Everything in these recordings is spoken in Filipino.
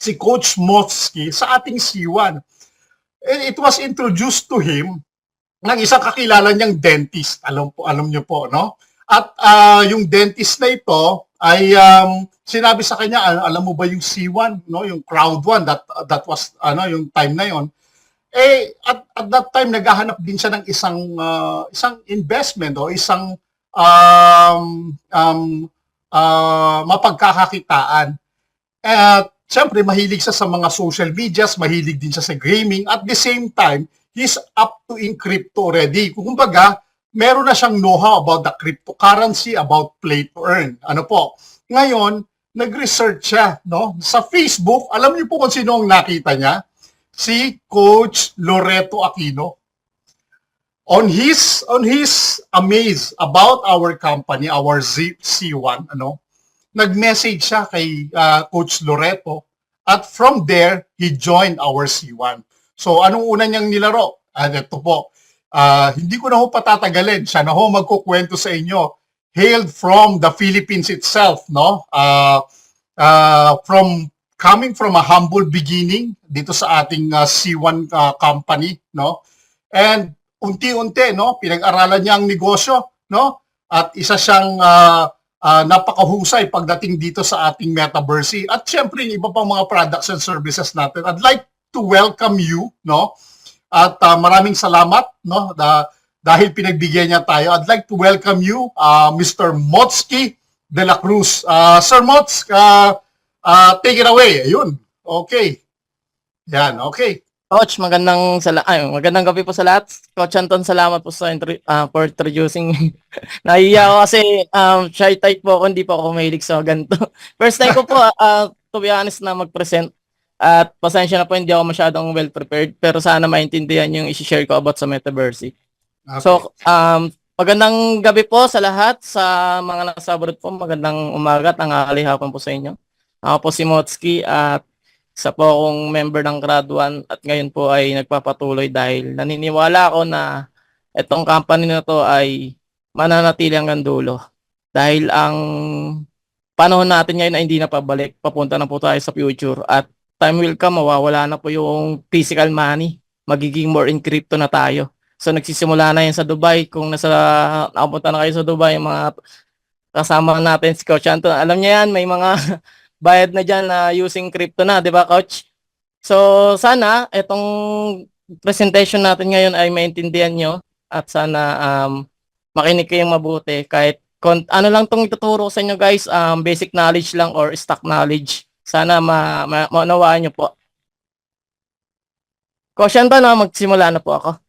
si Coach Motsky sa ating C1. And it was introduced to him ng isang kakilala niyang dentist. Alam niyo po, no? At yung dentist na ito ay sinabi sa kanya, alam mo ba yung C1, no? Yung crowd one that was yung time na yon. At that time naghahanap din siya ng isang investment o isang mapagkakakitaan. At siyempre mahilig siya sa mga social medias, mahilig din siya sa gaming. At the same time, he's up to in crypto already. Kumbaga, meron na siyang know-how about the cryptocurrency, about play to earn. Ano po? Ngayon, nag-research siya, no? Sa Facebook, alam niyo po kung sino ang nakita niya? Si Coach Loreto Aquino. On his amaze about our company, our C1, nag-message siya kay Coach Loreto, at from there, he joined our C1. So, anong una niyang nilaro? Ito po. Hindi ko na ho patatagalin. Siya na ho magkukwento sa inyo. Hailed from the Philippines itself, no? Coming from a humble beginning dito sa ating C1 company, no? And unti-unti, no? Pinag-aralan niya ang negosyo, no? At isa siyang napakahusay pagdating dito sa ating Metaverse. At syempre, iba pang mga products and services natin. I'd like to welcome you, no? At maraming salamat, no? Dahil pinagbigyan niya tayo. I'd like to welcome you, Mr. Motsky de la Cruz. Sir Mots, take it away. Ayun. Okay. Yan, okay. Coach, magandang gabi po sa lahat. Coach Anton, salamat po sa for introducing me. Nahiya ako kasi shy type po ako, hindi po ako mahilig sa ganito. First time ko po, to be honest, na mag-present. At pasensya na po, hindi ako masyadong well prepared, pero sana maintindihan yung i-share ko about sa Metaverse. Okay. So, magandang gabi po sa lahat, sa mga nasa abroad po, magandang umaga at tanghali hapon po sa inyo. Ako po si Motsky at isa po akong member ng Grad 1 at ngayon po ay nagpapatuloy dahil naniniwala ako na itong company na to ay mananatili hanggang dulo. Dahil ang panahon natin ngayon ay hindi na pabalik, papunta na po tayo sa future at time will come, mawawala na po yung physical money, magiging more in crypto na tayo. So nagsisimula na yan sa Dubai. Kung nakapunta na kayo sa Dubai, yung mga kasama natin si Coach Anton, alam niya yan, may mga bayad na dyan na using crypto na, di ba Coach? So sana itong presentation natin ngayon ay maintindihan nyo at sana makinig kayong mabuti kahit ano lang itong ituturo sa inyo guys, basic knowledge lang or stock knowledge. Sana maunawaan nyo po. Coach Anton, magsimula na po ako.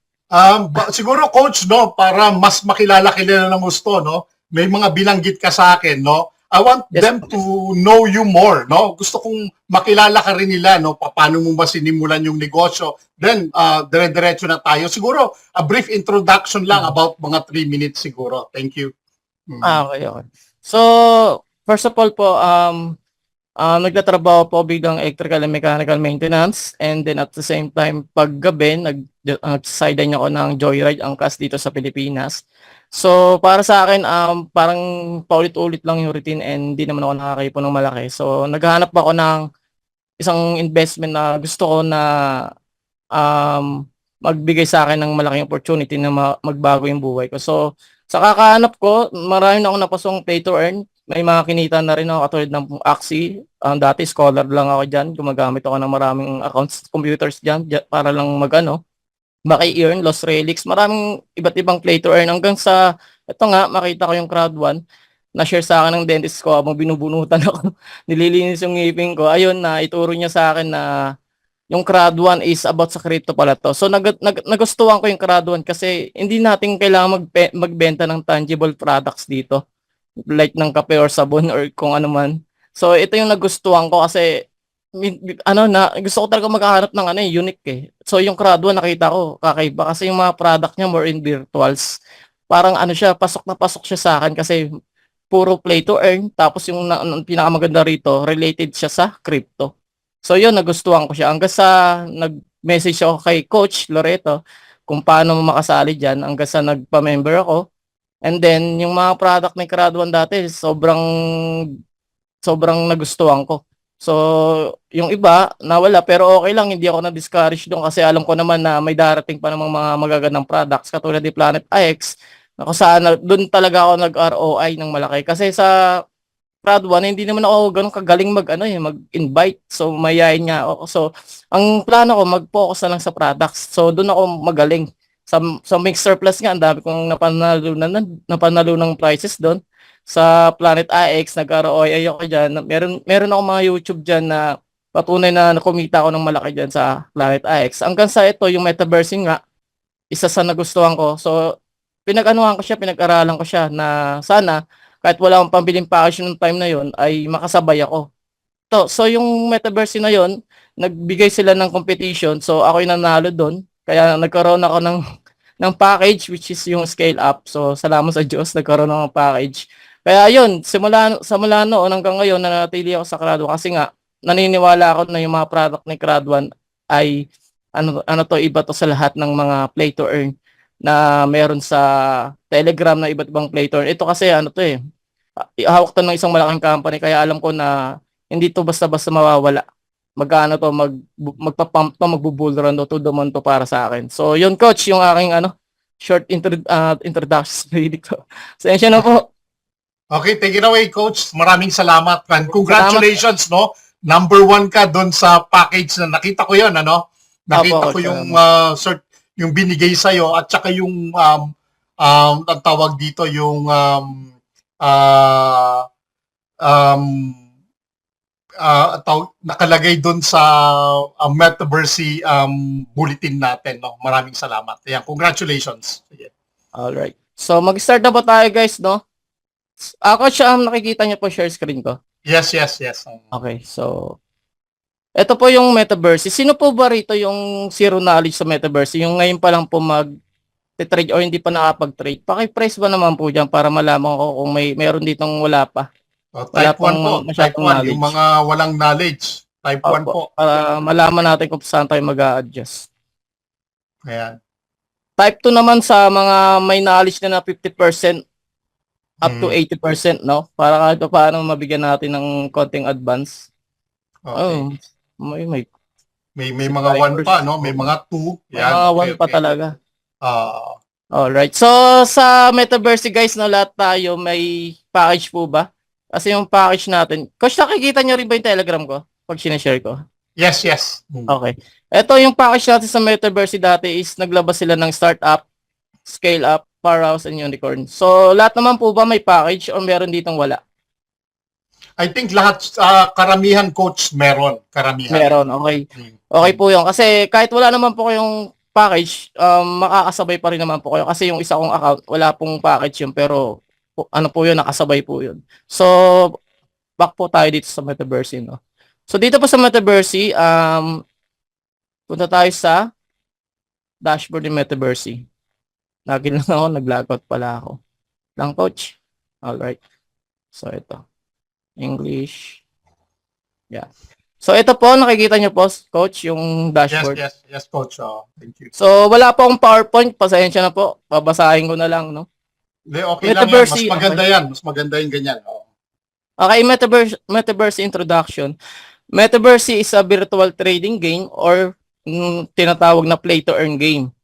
Siguro Coach, no, para mas makilala ng gusto, no, may mga binanggit ka sa akin, no. I want them to know you more, no. Gusto kong makilala ka rin nila, no, paano mo ba sinimulan yung negosyo. Then dire-diretso na tayo. Siguro a brief introduction lang about mga 3 minutes siguro. Thank you. Okay. So, first of all po, nagtatrabaho po bilang electrical and mechanical maintenance, and then at the same time paggabi nag-sideline ako ng Joyride Angkas dito sa Pilipinas. So para sa akin parang paulit-ulit lang yung routine and hindi naman ako nakakaipon ng malaki. So naghahanap ako ng isang investment na gusto ko na magbigay sa akin ng malaking opportunity na magbago yung buhay ko. So sa kakahanap ko, marami na ako napasong pay to earn. May mga kinita na rin ako katulad ng Axie. Dati scholar lang ako dyan. Gumagamit ako ng maraming accounts, computers dyan para lang maki-earn, Lost Relics. Maraming iba't ibang play to earn. Hanggang sa, ito nga, makita ko yung Crowd 1. Na-share sa akin ng dentist ko habang binubunutan ako. Nililinis yung ngipin ko. Ayun na, ituro niya sa akin na yung Crowd 1 is about sa crypto pala to. So nagustuhan ko yung Crowd 1 kasi hindi natin kailangan magbenta ng tangible products dito. Like ng kape or sabon or kung ano man. So ito yung nagustuhan ko kasi gusto ko talaga maghahanap ng unique eh. So yung Crowd 1 nakita ko kakaiba kasi yung mga product niya more in virtuals. Parang siya, pasok na pasok siya sa akin kasi puro play to earn, tapos yung pinakamaganda rito related siya sa crypto. So yun, nagustuhan ko siya hanggang sa nag-message ako kay Coach Loreto kung paano makasali diyan hanggang sa nagpa-member ako. And then, yung mga product ni Crowd 1 dati, sobrang nagustuhan ko. So, yung iba nawala pero okay lang, hindi ako na-discourage doon kasi alam ko naman na may darating pa namang mga magagandang products katulad ni Planet iX na kung saan doon talaga ako nag-ROI ng malaki. Kasi sa Crowd 1, hindi naman ako gano'n kagaling mag-invite. So, mayayain nga ako. So, ang plano ko, mag-focus na lang sa products. So, doon ako magaling. Sa Mixer Plus nga, ang dami kong napanalo ng prices doon. Sa Planet iX, nag-ROI ako dyan. Meron ako mga YouTube dyan na patunay na nakumita ako ng malaki dyan sa Planet iX. Hanggang sa ito, yung metaversing nga, isa sa nagustuhan ko. So, pinag-anuhan ko siya, pinag-aralan ko siya na sana kahit wala akong pambiling package nung time na yon ay makasabay ako. So yung metaverse na yon, nagbigay sila ng competition. So ako yung nanalo doon. Kaya nagkaroon ako ng package which is yung scale up. So salamat sa Diyos, nagkaroon ako ng package. Kaya yun, simula noon hanggang ngayon nanatili ako sa Crowd 1 kasi nga naniniwala ako na yung mga product ni Crowd 1 ay iba to sa lahat ng mga play to earn na meron sa Telegram na iba't ibang play to earn. Ito kasi hawak to ng isang malaking company kaya alam ko na hindi to basta-basta mawawala. Magkano to, magpa-pump to, magbubull run to the moon to para sa akin. So, yun coach, yung aking short introduction sa hilig ko. Sensya na po. Okay, take it away, Coach. Maraming salamat. And Salamat. congratulations, no? Number 1 ka doon sa package na nakita ko yun, ano? Nakita Opo, ko yung salamat. yung binigay sa'yo at saka yung ang tawag dito yung uh, um, nakalagay doon sa Metaverse bulletin natin, no? Maraming salamat. Ayan, congratulations. Sige. Alright. So, mag-start na po tayo guys, no? Ako siya, nakikita niyo po share screen ko. Yes. Okay, so ito po yung Metaverse. Sino po ba rito yung zero knowledge sa Metaverse? Yung ngayon pa lang po mag-trade o hindi pa nakapag-trade. Paki-press ba naman po dyan para malaman ko kung meron ditong wala pa. Wala Type 1 po. Type 1, knowledge. yung mga walang knowledge. Type 1 po. Para malaman natin kung saan tayo mag-a-adjust. Ayan. Type 2 naman sa mga may knowledge na 50% up to 80%, no? Para kahit pa paano mabigyan natin ng konting advance. Okay. May mga 1 pa, no? May mga 2. Yan. Mga 1 pa talaga. Alright. So, sa Metaverse guys, no, lahat tayo may package po ba? Kasi yung package natin, Coach, nakikita nyo rin ba yung Telegram ko? Pag sinashare ko? Yes. Okay. Ito yung package natin sa Metaverse dati is naglabas sila ng startup, scale up, powerhouse, and unicorn. So, lahat naman po ba may package o meron ditong wala? I think lahat, karamihan, Coach, meron. Karamihan. Meron, okay. Okay po yun. Kasi kahit wala naman po kayong package, makakasabay pa rin naman po kayo. Kasi yung isa kong account, wala pong package yun. Pero, ano po yun, nakasabay po yun. So, back po tayo dito sa Metaverse, no? So, dito po sa Metaverse, punta tayo sa dashboard ng Metaverse. Lagi lang ako, nag-logout pala ako. Lang, Coach. Alright. So, ito. English. Yeah. So, ito po, nakikita nyo po, Coach, yung dashboard. Yes, Coach. Thank you. So, wala po akong PowerPoint. Pasensya na po. Babasahin ko na lang, no? Okay Metaverse, lang yan. Mas maganda yan. Mas maganda yung ganyan. Okay, Metaverse introduction. Metaverse is a virtual trading game or tinatawag na play-to-earn game.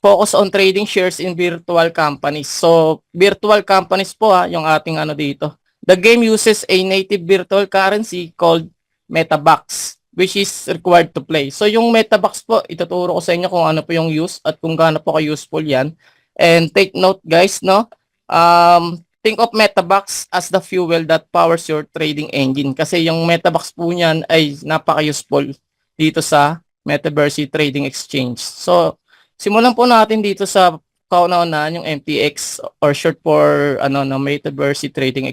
Focus on trading shares in virtual companies. So, virtual companies po yung ating dito. The game uses a native virtual currency called MetaBucks, which is required to play. So, yung MetaBucks po, ituturo ko sa inyo kung ano po yung use at kung gaano po ka-useful yan. And take note guys, no? Think of MetaBucks as the fuel that powers your trading engine. Kasi yung MetaBucks po niyan ay napaka-useful dito sa Metaverse Trading Exchange. So, simulan po natin dito sa kauna-unahan yung MTX or short for Metaverse Trading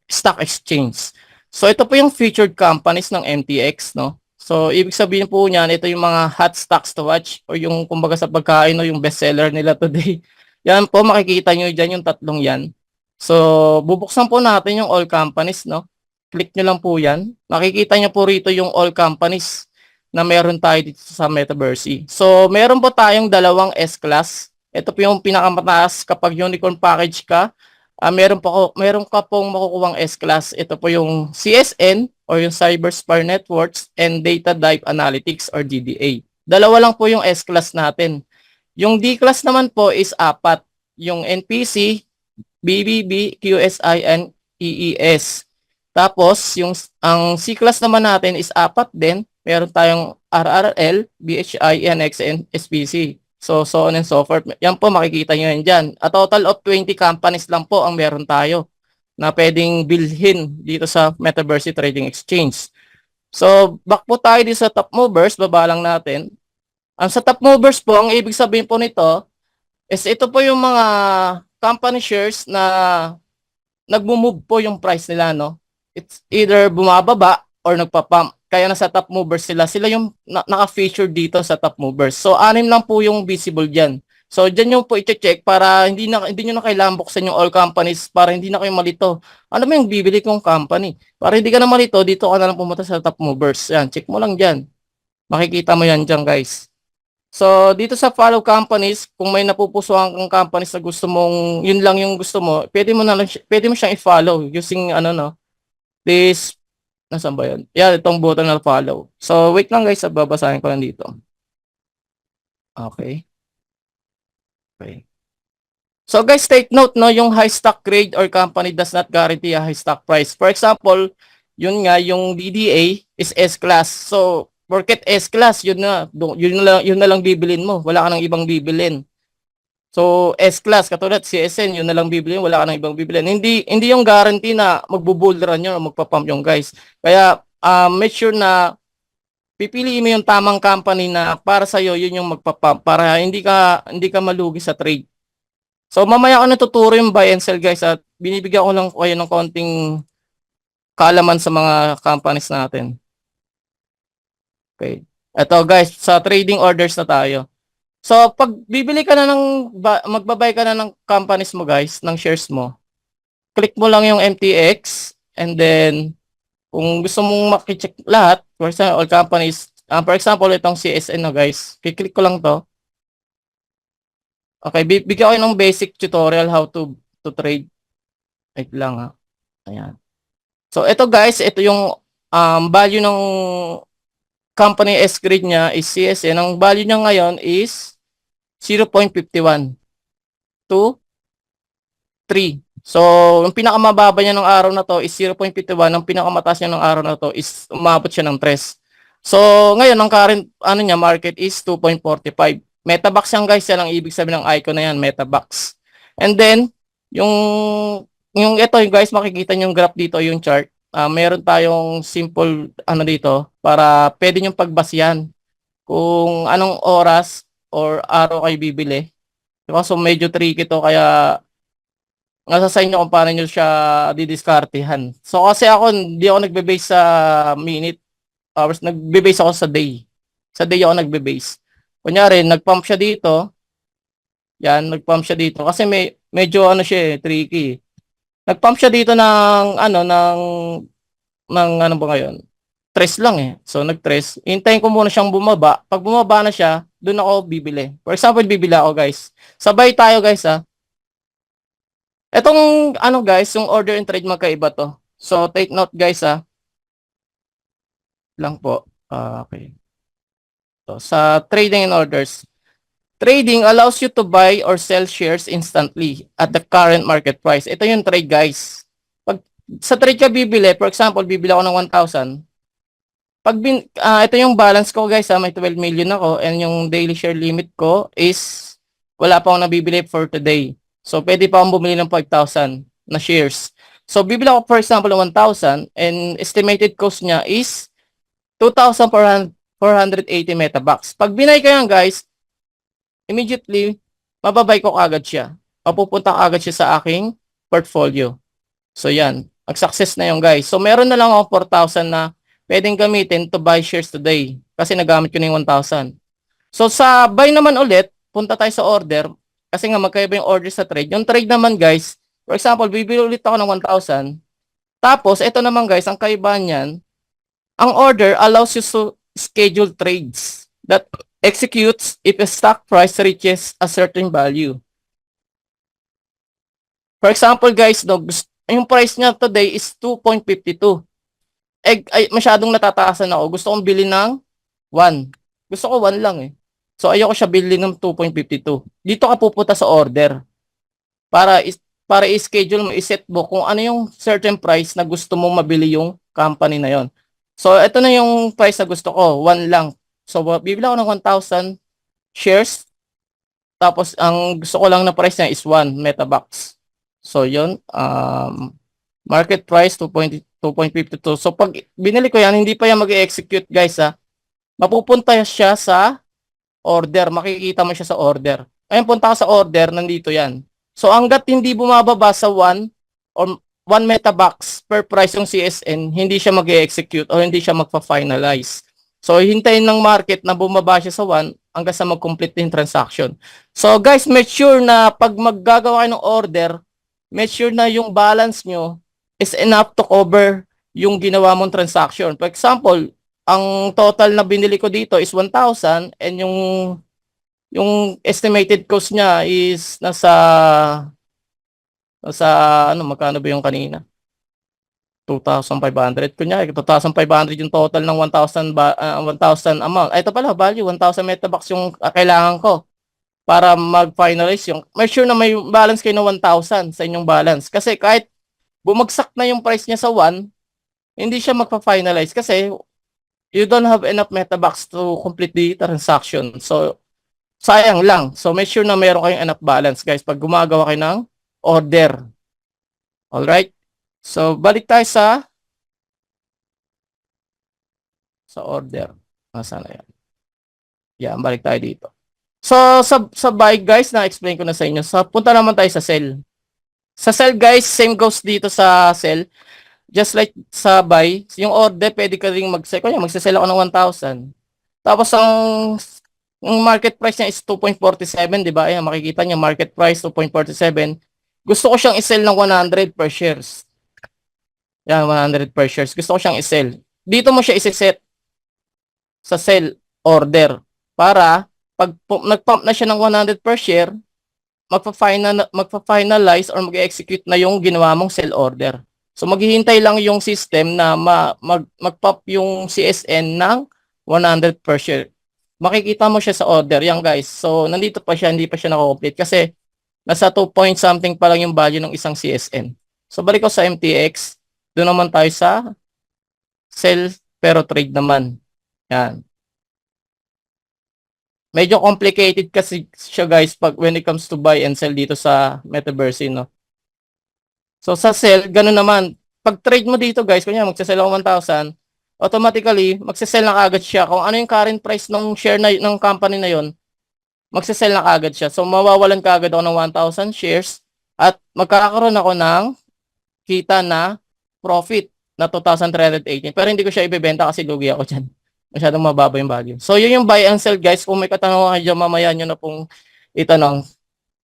Stock Exchange. So ito po yung featured companies ng MTX, no? So ibig sabihin po niyan, ito yung mga hot stocks to watch o yung kumbaga sa pagkain no, yung bestseller nila today. Yan po, makikita nyo dyan yung tatlong yan. So bubuksan po natin yung all companies, no? Click nyo lang po yan. Makikita nyo po rito yung all companies na meron tayo dito sa Metaverse. So, meron po tayong dalawang S-Class. Ito po yung pinakamataas kapag unicorn package ka. meron ka pong makukuhang S-Class. Ito po yung CSN or yung Cyberspire Networks and Data Dive Analytics or DDA. Dalawa lang po yung S-Class natin. Yung D-Class naman po is 4. Yung NPC, BBB, QSI, and EES. Tapos, ang C-Class naman natin is 4 din. Meron tayong RRL, BHI, NX, and SPC. So on and so forth. Yan po, makikita nyo yan dyan. A total of 20 companies lang po ang meron tayo na pwedeng bilhin dito sa Metaverse Trading Exchange. So, back po tayo dito sa top movers. Baba lang natin. Ang sa top movers po, ang ibig sabihin po nito is ito po yung mga company shares na nagmo-move po yung price nila, no? It's either bumababa or nagpa-pump. Kaya nasa top movers sila. Sila yung naka-feature dito sa top movers. So, 6 lang po yung visible dyan. So, dyan yung po i-check para hindi nyo na kailangan buksan yung all companies para hindi na kayo malito. Ano mo yung bibili kong company? Para hindi ka na malito, dito ka na lang pumunta sa top movers. Yan, check mo lang dyan. Makikita mo yan dyan, guys. So, dito sa follow companies, kung may napupusuan kang companies na gusto mong, yun lang yung gusto mo, pwede mo siyang i-follow using, this, nasaan ba yun? Yeah, itong button na follow. So, wait lang guys, babasahin ko lang dito. Okay. Okay. So guys, take note, no, yung high stock grade or company does not guarantee a high stock price. For example, yun nga, yung DDA is S-Class. So, porket S-Class, yun na lang bibilin mo. Wala ka nang ibang bibilin. So, S-Class, katulad CSN, yun na lang bibilin, wala ka nang ibang bibilin. Hindi yung guarantee na magbubull run yun o magpapump yung guys. Kaya, make sure na pipiliin mo yung tamang company na para sa'yo, yun yung magpapump para hindi ka malugi sa trade. So, mamaya ako natuturo yung buy and sell guys at binibigyan ko lang kayo ng konting kaalaman sa mga companies natin. Okay. Ito guys, sa trading orders na tayo. So, pag bibili ka na magbabay ka na ng companies mo guys, ng shares mo, click mo lang yung MTX and then, kung gusto mong makicheck lahat, for example, all companies, for example, itong CSN na guys, kiklik ko lang to. Okay, bigyan ko ng basic tutorial how to trade. Wait lang ha. Ayan. So, ito guys, ito yung value ng company S-grade niya is CSN. Ang value niya ngayon is 0.51 to 3. So, yung pinakamababa niya ng araw na to is 0.51. Ang pinakamataas niya ng araw na to is umabot siya ng 3. So, ngayon, ang current niya, market is 2.45. Metabox yan guys, yan ang ibig sabihin ng icon na yan, Metabox. And then, yung ito yung guys, makikita niyo yung graph dito, yung chart. Meron tayong simple dito para pwede niyong pagbasihan kung anong oras or araw kayo bibili. So, medyo tricky to kaya nasa sa inyo kung paano nyo siya didiskartehan. So, kasi ako, hindi ako nagbe-base sa minute, hours, nagbe-base ako sa day. Sa day ako nagbe-base. Kunyari, nag-pump siya dito. Yan, nag-pump siya dito. Kasi medyo siya tricky. Nag-pump siya dito ng ano ba ngayon? Tres lang eh. So, nag-tres. Hintayin ko muna siyang bumaba. Pag bumaba na siya, doon ako bibili. For example, bibili ako guys. Sabay tayo guys ha. Etong guys, yung order and trade magkaiba to. So, take note guys ha. Lang po. Okay. So, sa trading and orders. Trading allows you to buy or sell shares instantly at the current market price. Ito yung trade guys. Pag sa trade ka bibili, for example, bibili ako ng 1,000. Ito yung balance ko guys ha, may 12 million ako and yung daily share limit ko is wala pa akong nabibili for today. So, pwede pa akong bumili ng 5,000 na shares. So, bibili ako for example ng 1,000 and estimated cost niya is 2,480 metabucks. Pag binay ko yan guys, immediately, mababay ko kagad siya. Mapupunta kagad siya sa aking portfolio. So, yan. Mag-success na yung guys. So, meron na lang ako 4,000 na pwedeng gamitin to buy shares today. Kasi nagamit ko na yung 1,000. So, sa buy naman ulit, punta tayo sa order. Kasi nga, magkaiba yung order sa trade. Yung trade naman guys, for example, bibili ulit ako ng 1,000. Tapos, ito naman guys, ang kaibahan niyan, ang order allows you to schedule trades that executes if a stock price reaches a certain value. For example, guys, no, yung price niya today is 2.52. Ay, masyadong natataasan ako. Gusto kong bili ng 1. Gusto ko 1 lang eh. So, ayoko siya bili ng 2.52. Dito ka pupunta sa order para para i-schedule mo, i-set mo kung ano yung certain price na gusto mong mabili yung company na yon. So, ito na yung price na gusto ko, 1 lang. So, bibili ako ng 1,000 shares. Tapos, ang gusto ko lang na price niya is 1 Metabox. So, yun. Market price 2.52. So, pag binili ko yan, hindi pa yan mag-execute, guys, ha. Mapupunta siya sa order. Makikita mo siya sa order. Ayun, punta ka sa order, nandito yan. So, hanggat hindi bumababa sa 1 or 1 Metabox per price yung CSN, hindi siya mag-execute o hindi siya magpa-finalize. So, hintayin ng market na bumaba siya sa 1 hanggang sa mag-complete yung transaction. So, guys, make sure na pag maggagawa kayo ng order, make sure na yung balance nyo is enough to cover yung ginawa mong transaction. For example, ang total na binili ko dito is 1,000 and yung estimated cost niya is nasa ano, magkano ba yung kanina? 2,500. Kunyari, 2,500 yung total ng 1,000 amount. Ay, ito pala, value, 1,000 Metabox yung kailangan ko para mag-finalize yung. Make sure na may balance kayo ng 1,000 sa inyong balance. Kasi kahit bumagsak na yung price niya sa 1, hindi siya magpa-finalize kasi you don't have enough Metabox to complete the transaction. So, sayang lang. So, make sure na meron kayong enough balance, guys, pag gumagawa kayo ng order. Alright? So, balik tayo sa order. Nasaan na yan? Yan, balik tayo dito. So, sa buy, guys, na-explain ko na sa inyo. So, punta naman tayo sa sell. Sa sell, guys, same goes dito sa sell. Just like sa buy, yung order, pwede ka rin mag-sell. Kaya magsasell ako ng 1,000. Tapos, ang market price niya is 2.47, di ba? Ayan, makikita niyo, market price 2.47. Gusto ko siyang i-sell ng 100 per shares. Yan, 100 per shares. Gusto ko siyang i-sell. Dito mo siya i-set sa sell order para pag nag-pump na siya ng 100 per share, magpa-finalize or mag-execute na yung ginawa mong sell order. So maghihintay lang yung system na mag-pop yung CSN ng 100 per share. Makikita mo siya sa order, yan guys. So nandito pa siya, hindi pa siya na-complete kasi nasa 2 point something pa lang yung value ng isang CSN. So balik ko sa MTX, doon naman tayo sa sell pero trade naman. Yan. Medyo complicated kasi siya guys pag when it comes to buy and sell dito sa Metaverse, no? So sa sell, ganun naman. Pag trade mo dito guys, kunya magsasell ako 1,000, automatically magsasell na kagad siya. Kung ano yung current price ng share na ng company na yon, magsasell na kagad siya. So mawawalan kagad ako ng 1,000 shares at magkakaroon ako ng kita na profit na 2,318. Pero hindi ko siya ibebenta kasi lugi ako dyan. Masyadong mababa yung value. So yun yung buy and sell guys. Kung may katanungan kayo mamaya nyo na pong itanong.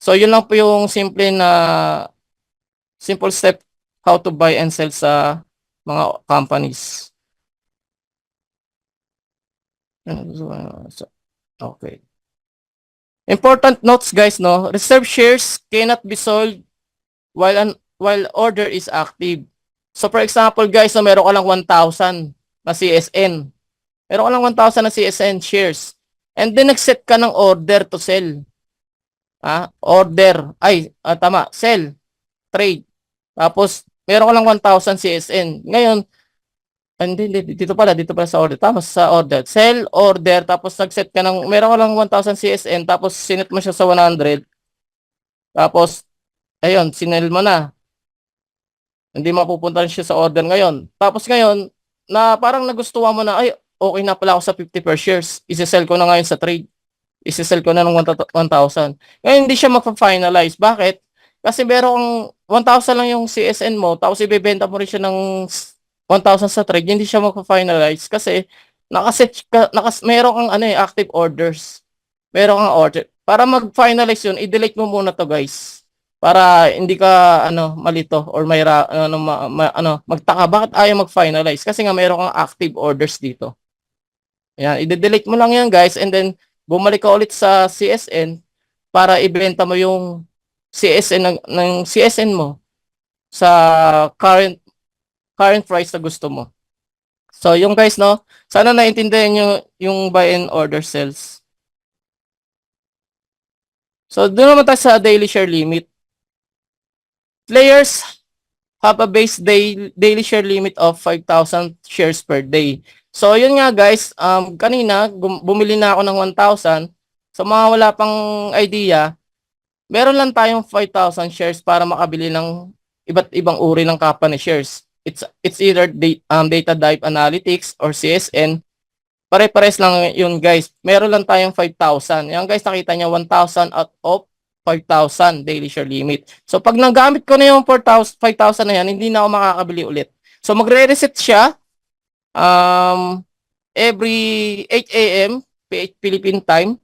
So yun lang po yung simple step how to buy and sell sa mga companies. Okay. Important notes guys, no? Reserve shares cannot be sold while order is active. So for example guys, so meron ka lang 1,000 na CSN. Meron ka lang 1,000 na CSN shares. And then nag-set ka ng order to sell. Order. Tama. Sell. Trade. Tapos, meron ka lang 1,000 CSN. Ngayon, dito pala sa order. Tama, sa order. Sell, order, tapos nag-set ka ng, meron ka lang 1,000 CSN, tapos sinet mo siya sa 100. Tapos, ayun, sinel mo na. Hindi mapupunta siya sa order ngayon. Tapos ngayon, na parang nagustuhan mo na, okay na pala ako sa 50 per shares. Isi-sell ko na ngayon sa trade. Isi-sell ko na ng 1,000. Ngayon, hindi siya magpa-finalize. Bakit? Kasi merong 1,000 lang yung CSN mo, tapos ibebenta mo rin siya ng 1,000 sa trade, hindi siya magpa-finalize kasi meron kang active orders. Meron kang order. Para mag-finalize yun, i-delete mo muna to guys. Para hindi ka malito or magtaka bakit ayaw mag-finalize kasi nga meron kang active orders dito. Ayan, i-delete mo lang yan guys and then bumalik ka ulit sa CSN para ibenta mo yung CSN ng CSN mo sa current price na gusto mo. So, yung guys, no, sana naintindihan nyo yung buy and order sales. So, doon naman tayo sa daily share limit. Players have a base daily share limit of 5,000 shares per day. So, yun nga guys, kanina, bumili na ako ng 1,000. So, mga wala pang idea, meron lang tayong 5,000 shares para makabili ng iba't ibang uri ng company shares. It's either data dive analytics or CSN. Pare-pares lang yun guys. Meron lang tayong 5,000. Yan guys, nakita niya 1,000 out of 5,000 daily share limit. So pag nagamit ko na yung 5,000 na yan, hindi na ako makakabili ulit. So magre-reset siya every 8 a.m. PH Philippine time.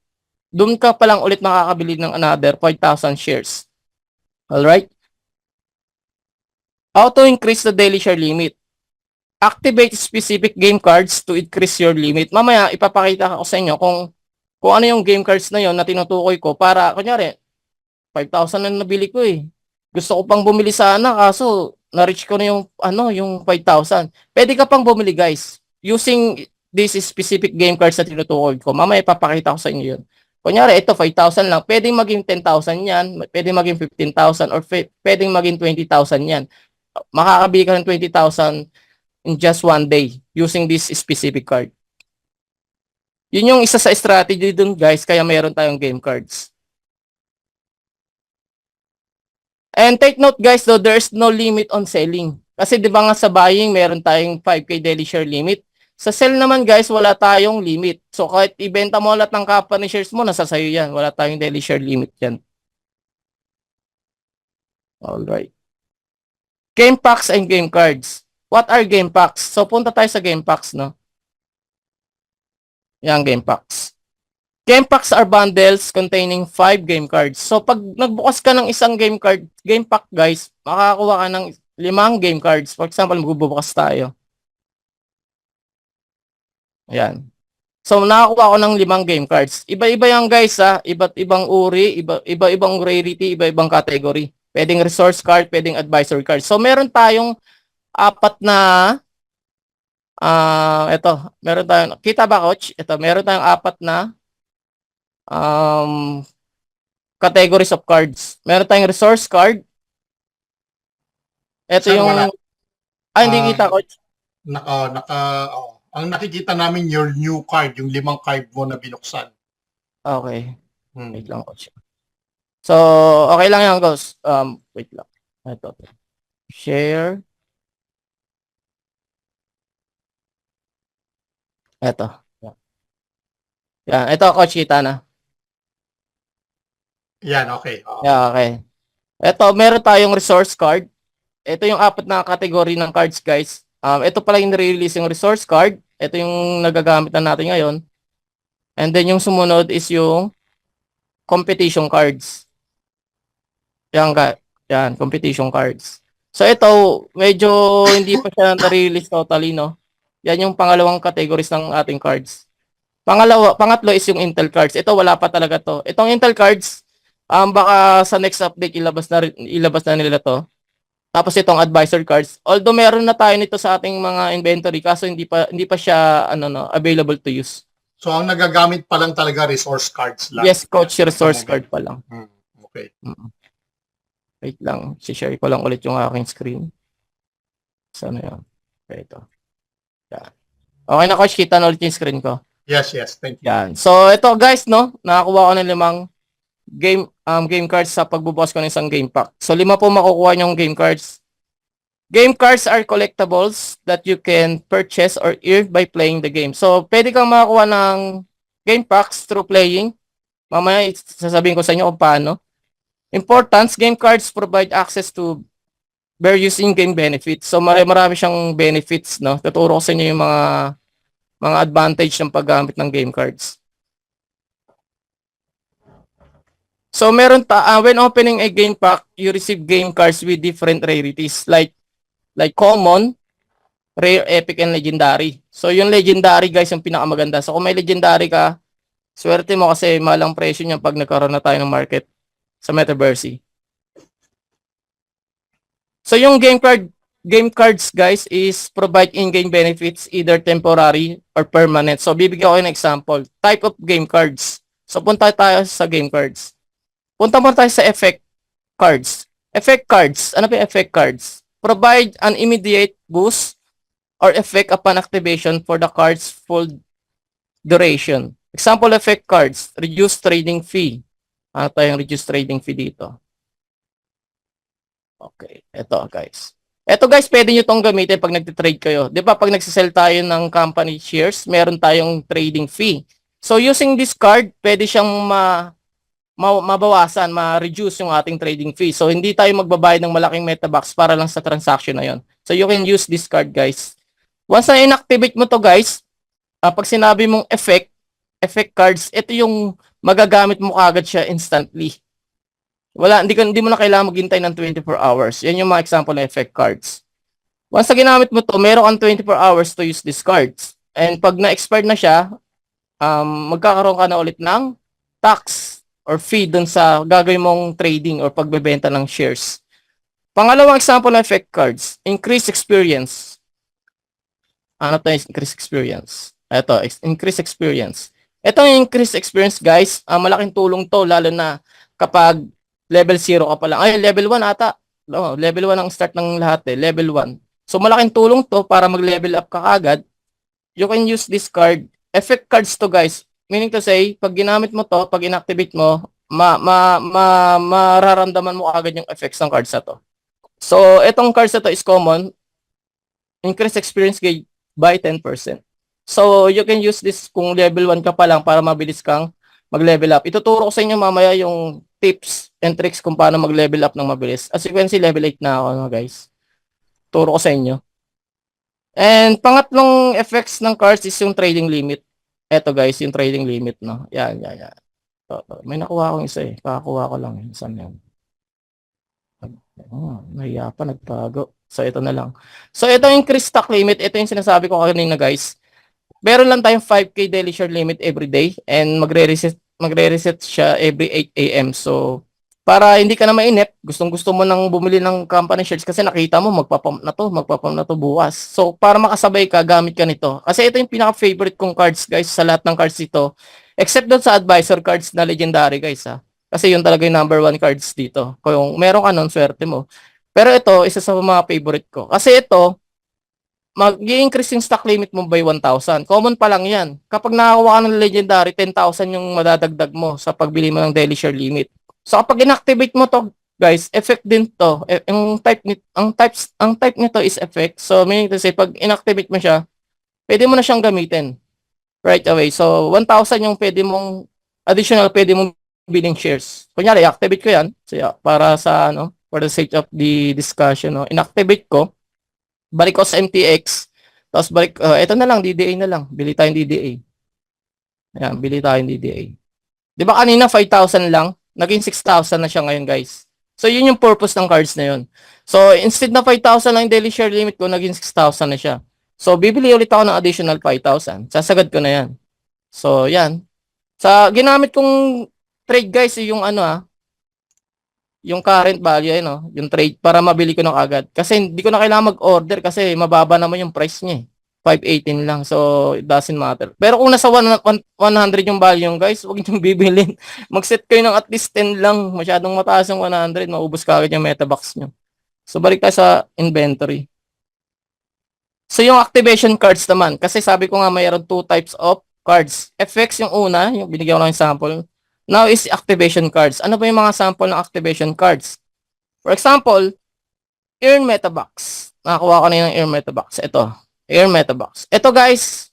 Doon ka pa lang ulit makakabili ng another 5,000 shares. Alright? How to increase the daily share limit? Activate specific game cards to increase your limit. Mamaya, ipapakita ko sa inyo kung ano yung game cards na yon na tinutukoy ko para, kunyari, 5,000 na nabili ko eh. Gusto ko pang bumili sana, kaso na-reach ko na yung 5,000. Pwede ka pang bumili guys. Using this specific game cards na tinutukoy ko. Mamaya, ipapakita ko sa inyo yun. Kunyari, ito 5,000 lang. Pwedeng maging 10,000 yan. Pwedeng maging 15,000 or pwedeng maging 20,000 yan. Makakabili ka ng 20,000 in just one day using this specific card. Yun yung isa sa strategy dun guys, kaya meron tayong game cards. And take note guys, though, there's no limit on selling. Kasi di ba nga sa buying, meron tayong 5K daily share limit. Sa sell naman guys, wala tayong limit. So kahit ibenta mo lahat ng company shares mo, nasa sayo yan. Wala tayong daily share limit yan. Alright. Game packs and game cards. What are game packs? So punta tayo sa game packs, no? Yan, game packs. Game packs are bundles containing 5 game cards. So pag nagbukas ka ng isang game pack guys, makakakuha ka ng 5 game cards. For example, magbubukas tayo. Ayan. So nakakuha ko ng 5 game cards. Iba-iba yan guys ha. Iba't ibang uri, iba-ibang rarity, iba-ibang category. Pwedeng resource card, pwedeng advisory card. So meron tayong apat na meron tayong, kita ba coach? Ito, meron tayong apat na categories of cards. Meron tayong resource card. Ito Sir, yung wala. hindi kita coach. Ang nakikita namin your new card, yung 5 card mo na binuksan. Okay. Wait lang coach. So, okay lang yan, guys. Wait lang. Ito. Share. Ito. Yan. Ito, coach, kita na. Yan, okay. Yeah, okay. Ito, meron tayong resource card. Ito yung apat na category ng cards, guys. Ito pala yung nire-release yung resource card. Ito yung nagagamit na natin ngayon. And then yung sumunod is yung competition cards. Yan, competition cards. So ito, medyo hindi pa siya na-release totally, no? Yan yung pangalawang categories ng ating cards. Pangatlo is yung Intel cards. Ito wala pa talaga to. Itong Intel cards, baka sa next update ilabas na nila to. Tapos itong advisor cards. Although meron na tayo nito sa ating mga inventory kaso hindi pa siya available to use. So ang nagagamit pa lang talaga resource cards lang. Yes, coach, resource card pa lang. Okay. Wait lang, share ko lang ulit yung aking screen. Sana yan? Okay, ito. Yan. Okay na coach, kita na ulit yung screen ko. Yes, thank you. Yan. So ito guys, no, nakakuha ko ng 5 game cards sa pagbubukas ko ng isang game pack. So 5 po makukuha niyong game cards. Game cards are collectibles that you can purchase or earn by playing the game. So pwede kang makakuha ng game packs through playing. Mamaya sasabihin ko sa inyo kung paano. Importance, game cards provide access to various in-game benefits. So marami siyang benefits, no? Tuturo ko sa inyo yung mga advantage ng paggamit ng game cards. So meron when opening a game pack, you receive game cards with different rarities like common, rare, epic, and legendary. So yung legendary guys yung pinakamaganda. So kung may legendary ka, swerte mo kasi malang presyo niya pag nagkaroon na tayo ng market sa Metaverse. So yung game cards guys is provide in-game benefits either temporary or permanent. So bibigyan ko kayo ng example. Type of game cards. So punta tayo sa game cards. Punta mo tayo sa effect cards. Effect cards. Ano ba yung effect cards? Provide an immediate boost or effect upon activation for the card's full duration. Example effect cards. Reduce trading fee. Ano tayong reduce trading fee dito? Okay, ito guys. Ito guys, pwede nyo tong gamitin pag nagtitrade kayo. Di ba pag nagsisell tayo ng company shares, meron tayong trading fee. So using this card, pwede siyang mabawasan, ma-reduce yung ating trading fee. So hindi tayo magbabayad ng malaking metabucks para lang sa transaction na yon. So you can use this card guys. Once na inactivate mo to guys, pag sinabi mong effect cards, ito yung magagamit mo kagad siya instantly. Hindi mo na kailangan maghintay ng 24 hours. Yan yung mga example ng effect cards. Once na ginamit mo to, meron kang 24 hours to use these cards. And pag na-expired na siya, magkakaroon ka na ulit ng tax or fee dun sa gagawin mong trading or pagbebenta ng shares. Pangalawang example ng effect cards, increase experience. Ano to yung increase experience? Ito, increase experience. Ito yung increase experience guys, malaking tulong to lalo na kapag level 0 ka pa lang. Ay, level 1 ata. No, level 1 ang start ng lahat eh. Level 1. So, malaking tulong to para mag-level up ka kagad. You can use this card. Effect cards to guys. Meaning to say, pag ginamit mo to, pag inactivate mo, mararamdaman mo agad yung effects ng cards na to. So, itong cards na to is common. Increase experience gain by 10%. So, you can use this kung level 1 ka pa lang para mabilis kang mag-level up. Ituturo ko sa inyo mamaya yung tips and tricks kung paano mag-level up ng mabilis. As you can see, level 8 na ako, no, guys. Turo ko sa inyo. And pangatlong effects ng cards is yung trading limit. Eto guys, yung trading limit, no. Yan. May nakuha akong isa eh. Kakakuha ko lang. Saan yan? Nahiya pa, nagtago. So, ito na lang. So, ito yung increase stock limit. Ito yung sinasabi ko kanina, guys. Meron lang tayong 5K daily share limit every day and magre-reset siya every 8 AM. So, para hindi ka na mainip, gustong-gusto mo nang bumili ng company shares kasi nakita mo magpapump na to bukas. So, para makasabay ka, gamit ka nito. Kasi ito yung pinaka-favorite kong cards, guys, sa lahat ng cards dito. Except doon sa advisor cards na legendary, guys, ha. Kasi yun talaga yung number 1 cards dito. Kung meron ka nun, swerte mo. Pero ito, isa sa mga favorite ko. Kasi ito, mag-i-increase yung stock limit mo by 1,000. Common pa lang yan. Kapag nakakuha ka ng legendary, 10,000 yung madadagdag mo sa pagbili mo ng daily share limit. So kapag inactivate mo to, guys, effect din to. Ang type nito is effect. So meaning to say, pag inactivate mo siya, pwede mo na siyang gamitin right away. So 1,000 yung pwede mong biling shares. Kunyari, activate ko yan. So, para sa for the sake of the discussion, inactivate ko. Balik ko sa MTX, tapos balik, ito na lang, DDA na lang. Bili tayong DDA. Ayan, bili tayong DDA. Di ba kanina 5,000 lang? Naging 6,000 na siya ngayon, guys. So, yun yung purpose ng cards na yun. So, instead na 5,000 lang yung daily share limit ko, naging 6,000 na siya. So, bibili ulit ako ng additional 5,000. Sasagad ko na yan. So, yan. Sa ginamit kong trade, guys, yung yung current value, yung trade, para mabili ko na agad. Kasi hindi ko na kailangan mag-order kasi mababa naman yung price niya eh. 518 lang. So, it doesn't matter. Pero kung nasa 100 yung value guys, huwag niyong bibilin. Mag-set kayo ng at least 10 lang. Masyadong mataas yung 100, maubos ka agad yung metabox niyo. So, balik tayo sa inventory. So, yung activation cards naman. Kasi sabi ko nga mayroon 2 types of cards. FX yung una, yung binigyan ko lang yung sample. Now is activation cards. Ano ba yung mga sample ng activation cards? For example, Earn Metabox. Nakakuha ko na yung Earn Metabox. Ito, Earn Metabox. Ito guys,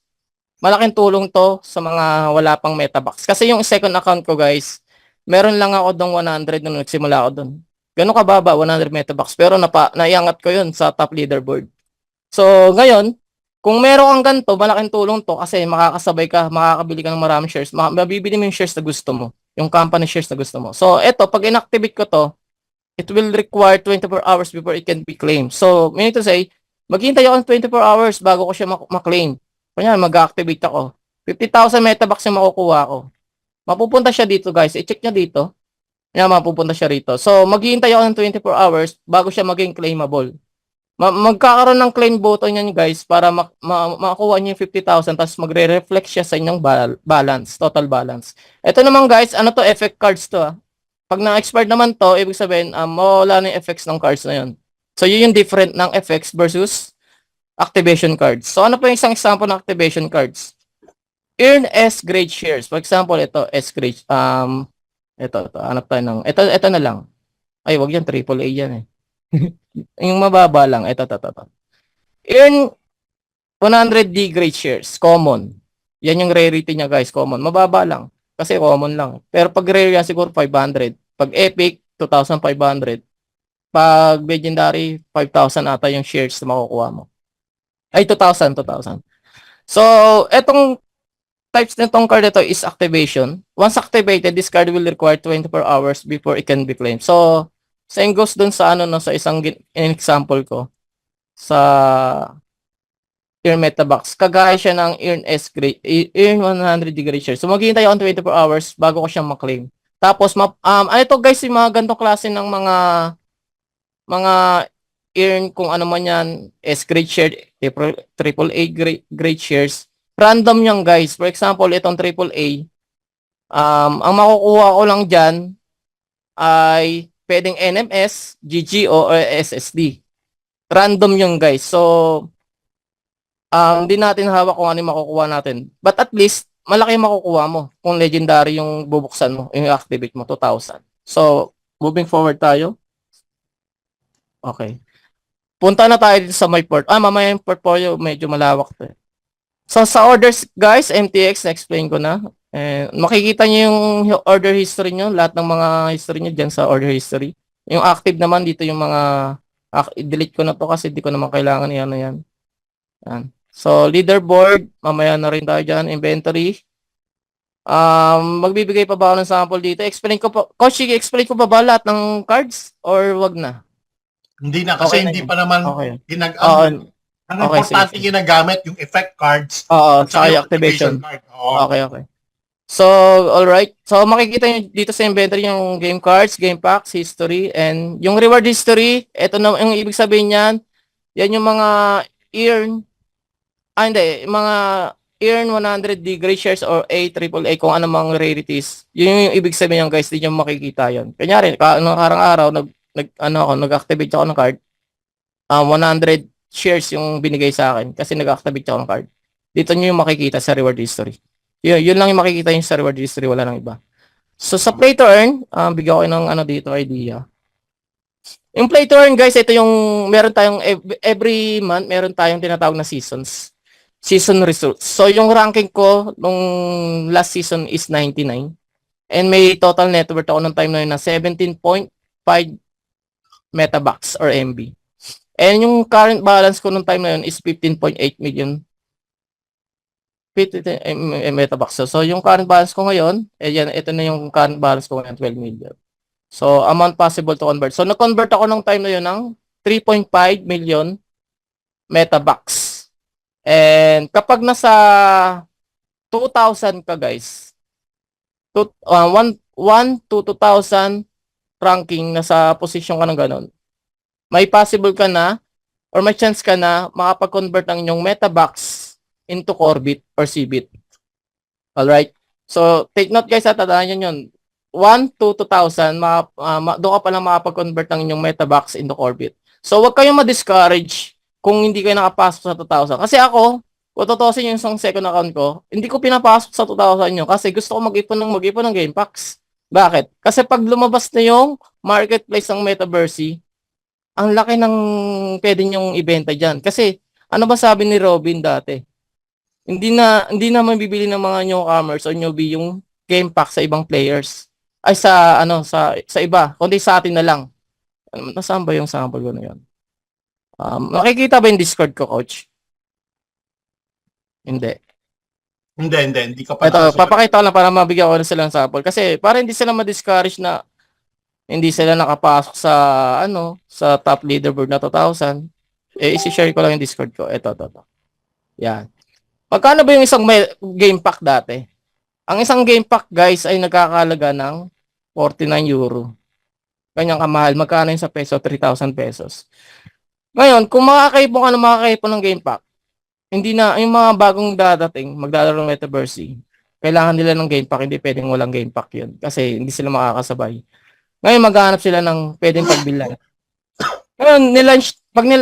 malaking tulong to sa mga wala pang Metabox. Kasi yung second account ko guys, meron lang ako dong 100 nung nagsimula ako dun. Gano'n kababa, 100 Metabox. Pero naiangat ko yun sa top leaderboard. So, ngayon, kung meron kang ganito, malaking tulong to kasi makakasabay ka, makakabili ka ng maraming shares. Mabibili mo yung shares na gusto mo. Yung company shares na gusto mo. So, eto, pag inactivate ko to, it will require 24 hours before it can be claimed. So, meaning to say, maghintay ako ng 24 hours bago ko siya maklaim. Kanya, mag-activate ako. 50,000 Metabox yung makukuha ko. Mapupunta siya dito, guys. I-check nyo dito. Yan, mapupunta siya rito. So, maghihintay ako ng 24 hours bago siya maging claimable. Magkakaroon ng claim button yan guys para makuha niyo yung 50,000 tapos magre-reflect siya sa inyong balance, total balance. Ito naman guys, ano to, effect cards to ah. Pag na-expired naman to, ibig sabihin, mawala na yung effects ng cards na yun. So, yun yung different ng effects versus activation cards. So, ano pa yung isang example ng activation cards? Earn S grade shares. For example, ito, S grade, ito, hanap tayo ng, ito na lang. Ay, wag yan, AAA yan eh. Yung mababa lang, ito. Earn 100D grade shares, common. Yan yung rarity niya guys, common. Mababa lang, kasi common lang. Pero pag rare yan, siguro 500. Pag epic, 2,500. Pag legendary, 5,000 ata yung shares na makukuha mo. Ay, 2,000. So, etong types nitong card ito is activation. Once activated, this card will require 24 hours before it can be claimed. So, same goes dun sa ano no, sa isang example ko sa Earn Metabox. Kagaya siya ng Earn S grade, Earn 100 degree share. So, maghihintay ako ng 24 hours bago ko siyang maklaim. Tapos, ano to guys, yung mga ganitong klase ng mga earn kung ano man yan, S grade share, triple A grade shares. Random yan guys. For example, itong AAA, ang makukuha ko lang dyan ay pwedeng NMS, GGO, or SSD. Random yung guys. So, hindi natin hawak kung ano yung makukuha natin. But at least, malaki yung makukuha mo kung legendary yung bubuksan mo, yung activate mo, 2,000. So, moving forward tayo. Okay. Punta na tayo dito sa my mamaya yung portfolio, medyo malawak to eh. So, sa orders, guys, MTX, na-explain ko na. Makikita nyo yung order history nyo, lahat ng mga history nyo dyan sa order history. Yung active naman, dito yung mga, delete ko na to kasi di ko naman kailangan yan. Yan. So, leaderboard, mamaya na rin tayo dyan, inventory. Magbibigay pa ba ako ng sample dito? Explain ko pa, Coach, explain ko pa ba lahat ng cards or wag na? Hindi na, kasi Okay na hindi yun. pa naman Okay. ang Okay, importante sige. ginagamit yung effect cards Oo, at saka saka yung yung activation. card. Oo. Okay. So, alright. So, makikita nyo dito sa inventory yung game cards, game packs, history, and yung reward history, ito na yung ibig sabihin niyan, yan yung mga earn, mga earn 100 degree shares or AAA kung ano mang rarities. Yun yung ibig sabihin yan guys, di nyo makikita yun. Kanyari, karang araw, nag-activate ako ng card, 100 shares yung binigay sa akin kasi nag-activate ako ng card. Dito nyo yung makikita sa reward history. Yun lang yung makikita yung sa reward history, wala nang iba. So sa play to earn, bigyan ko kayo ng dito idea. Yung play to earn guys, ito yung meron tayong every month, meron tayong tinatawag na seasons. Season results. So yung ranking ko nung last season is 99. And may total net worth ako nung time na yun na 17.5 metabucks or MB. And yung current balance ko nung time na yun is 15.8 million metabucks. So yung current balance ko ngayon, ito na yung current balance ko ngayon, 12 million. So amount possible to convert. So na-convert ako nung time na yun ng 3.5 million metabucks. And kapag nasa 2,000 ka guys, 1 to 2,000 ranking, nasa position ka ng ganun, may possible ka na or may chance ka na makapag-convert ng inyong metabucks into Corebit or Cbit. Alright? So, take note guys, tatandaan nyo yun. 1 to 2,000, doon ka pa lang makapag-convert ng inyong metabucks into Corebit. So, huwag kayong ma-discourage kung hindi kayo nakapasok sa 2,000. Kasi ako, kung tutusin yung isang second account ko, hindi ko pinapasok sa 2,000 yun kasi gusto ko mag-ipon ng game packs. Bakit? Kasi pag lumabas na yung marketplace ng Metaverse, ang laki ng pwede nyong ibenta dyan. Kasi, ano ba sabi ni Robin dati? Hindi na mabibili ng mga newcomers o newbie yung game pack sa ibang players. Ay sa iba, kundi sa atin na lang. Nasaan ba yung sample ko na yun? Nakikita ba yung Discord ko, coach? Hindi. Hindi ka pa Ito, nakasulat. papakita ko lang para mabigyan ko na silang sample. Kasi para hindi sila ma-discourage na hindi sila nakapasok sa sa top leaderboard na 2,000. Isi-share ko lang yung Discord ko. Ito. Yan. Magkano ba yung isang game pack dati? Ang isang game pack, guys, ay nagkakahalaga ng €49. Ganyan kamahal. Magkano yun sa peso? ₱3,000. Ngayon, kung makakaipon ka na makakaipon ng game pack, hindi na, yung mga bagong dadating, maglalaro ng Metaverse, kailangan nila ng game pack, hindi pwedeng walang game pack yun. Kasi hindi sila makakasabay. Ngayon, maghahanap sila ng pwedeng pagbilhan. Ngayon,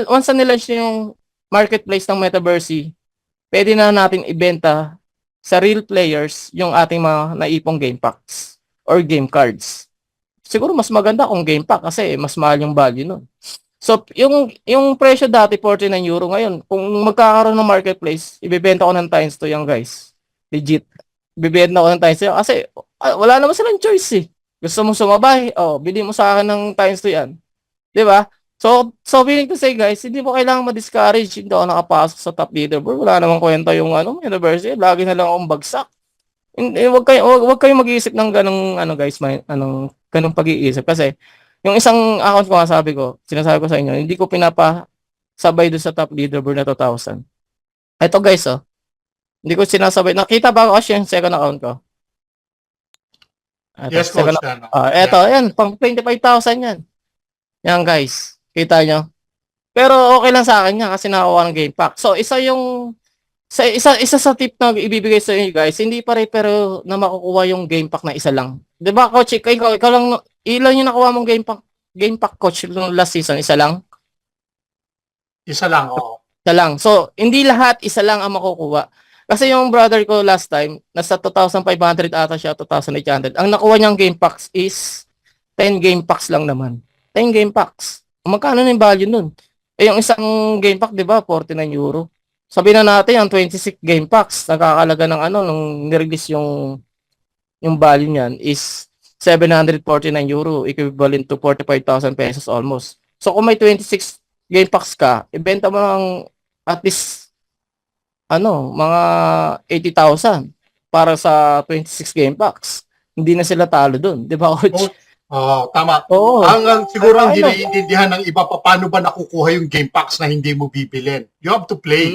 once na nilaunch yung marketplace ng Metaverse, pwede na natin ibenta sa real players yung ating mga naipong game packs or game cards. Siguro mas maganda kung game pack kasi mas mahal yung value nun. So, yung presyo dati, €49. Ngayon, kung magkakaroon ng marketplace, ibebenta ko ng times 2 yan, guys. Legit. Ibebenta ko ng times 2 yan. Kasi, wala naman silang choice eh. Gusto mo sumabay, bili mo sa akin ng times 2 yan. Di ba? So willing to say, guys, hindi mo kailangan ma-discourage. Hindi ako nakapasok sa top leaderboard. Wala namang kwenta yung university. Lagi na lang akong bagsak. Hindi, wag kayong mag-iisip ng ganong guys, ganong pag-iisip kasi yung isang account ko nga sinasabi ko sa inyo, hindi ko pinapasabay doon sa top leaderboard na 2,000. Ito guys, hindi ko sinasabay. Nakita ba ako yung second account ko? Ito, Yes, coach. Ito, yan, pang 25,000 yan. Yan guys, kita nyo. Pero okay lang sa akin yan kasi nakakuha ng game pack. So, isa sa tip na ibibigay sa inyo guys, hindi pare-pero na makukuha yung game pack na isa lang. 'Di ba, coach? Ikaw lang, ilan yung nakuha mong game pack coach nung last season? Isa lang? Isa lang, oo. Isa lang. So, hindi lahat isa lang ang makukuha. Kasi yung brother ko last time, nasa 2,500 ata siya, 2,800. Ang nakuha niyang game packs is 10 game packs lang naman. 10 game packs. Magkano na yung value nun? Eh, yung isang game pack, 'di ba, €49. Sabihin na natin ang 26 game packs, nakakalaga ng nung nirelease yung value niyan is €749, equivalent to ₱45,000 almost. So kung may 26 game packs ka, ibenta mo ng at least mga 80,000 para sa 26 game packs. Hindi na sila talo doon, 'di ba, coach? Tama. Oo. Siguro hindi naiintindihan ng iba paano ba nakukuha yung game packs na hindi mo bibilin. You have to play.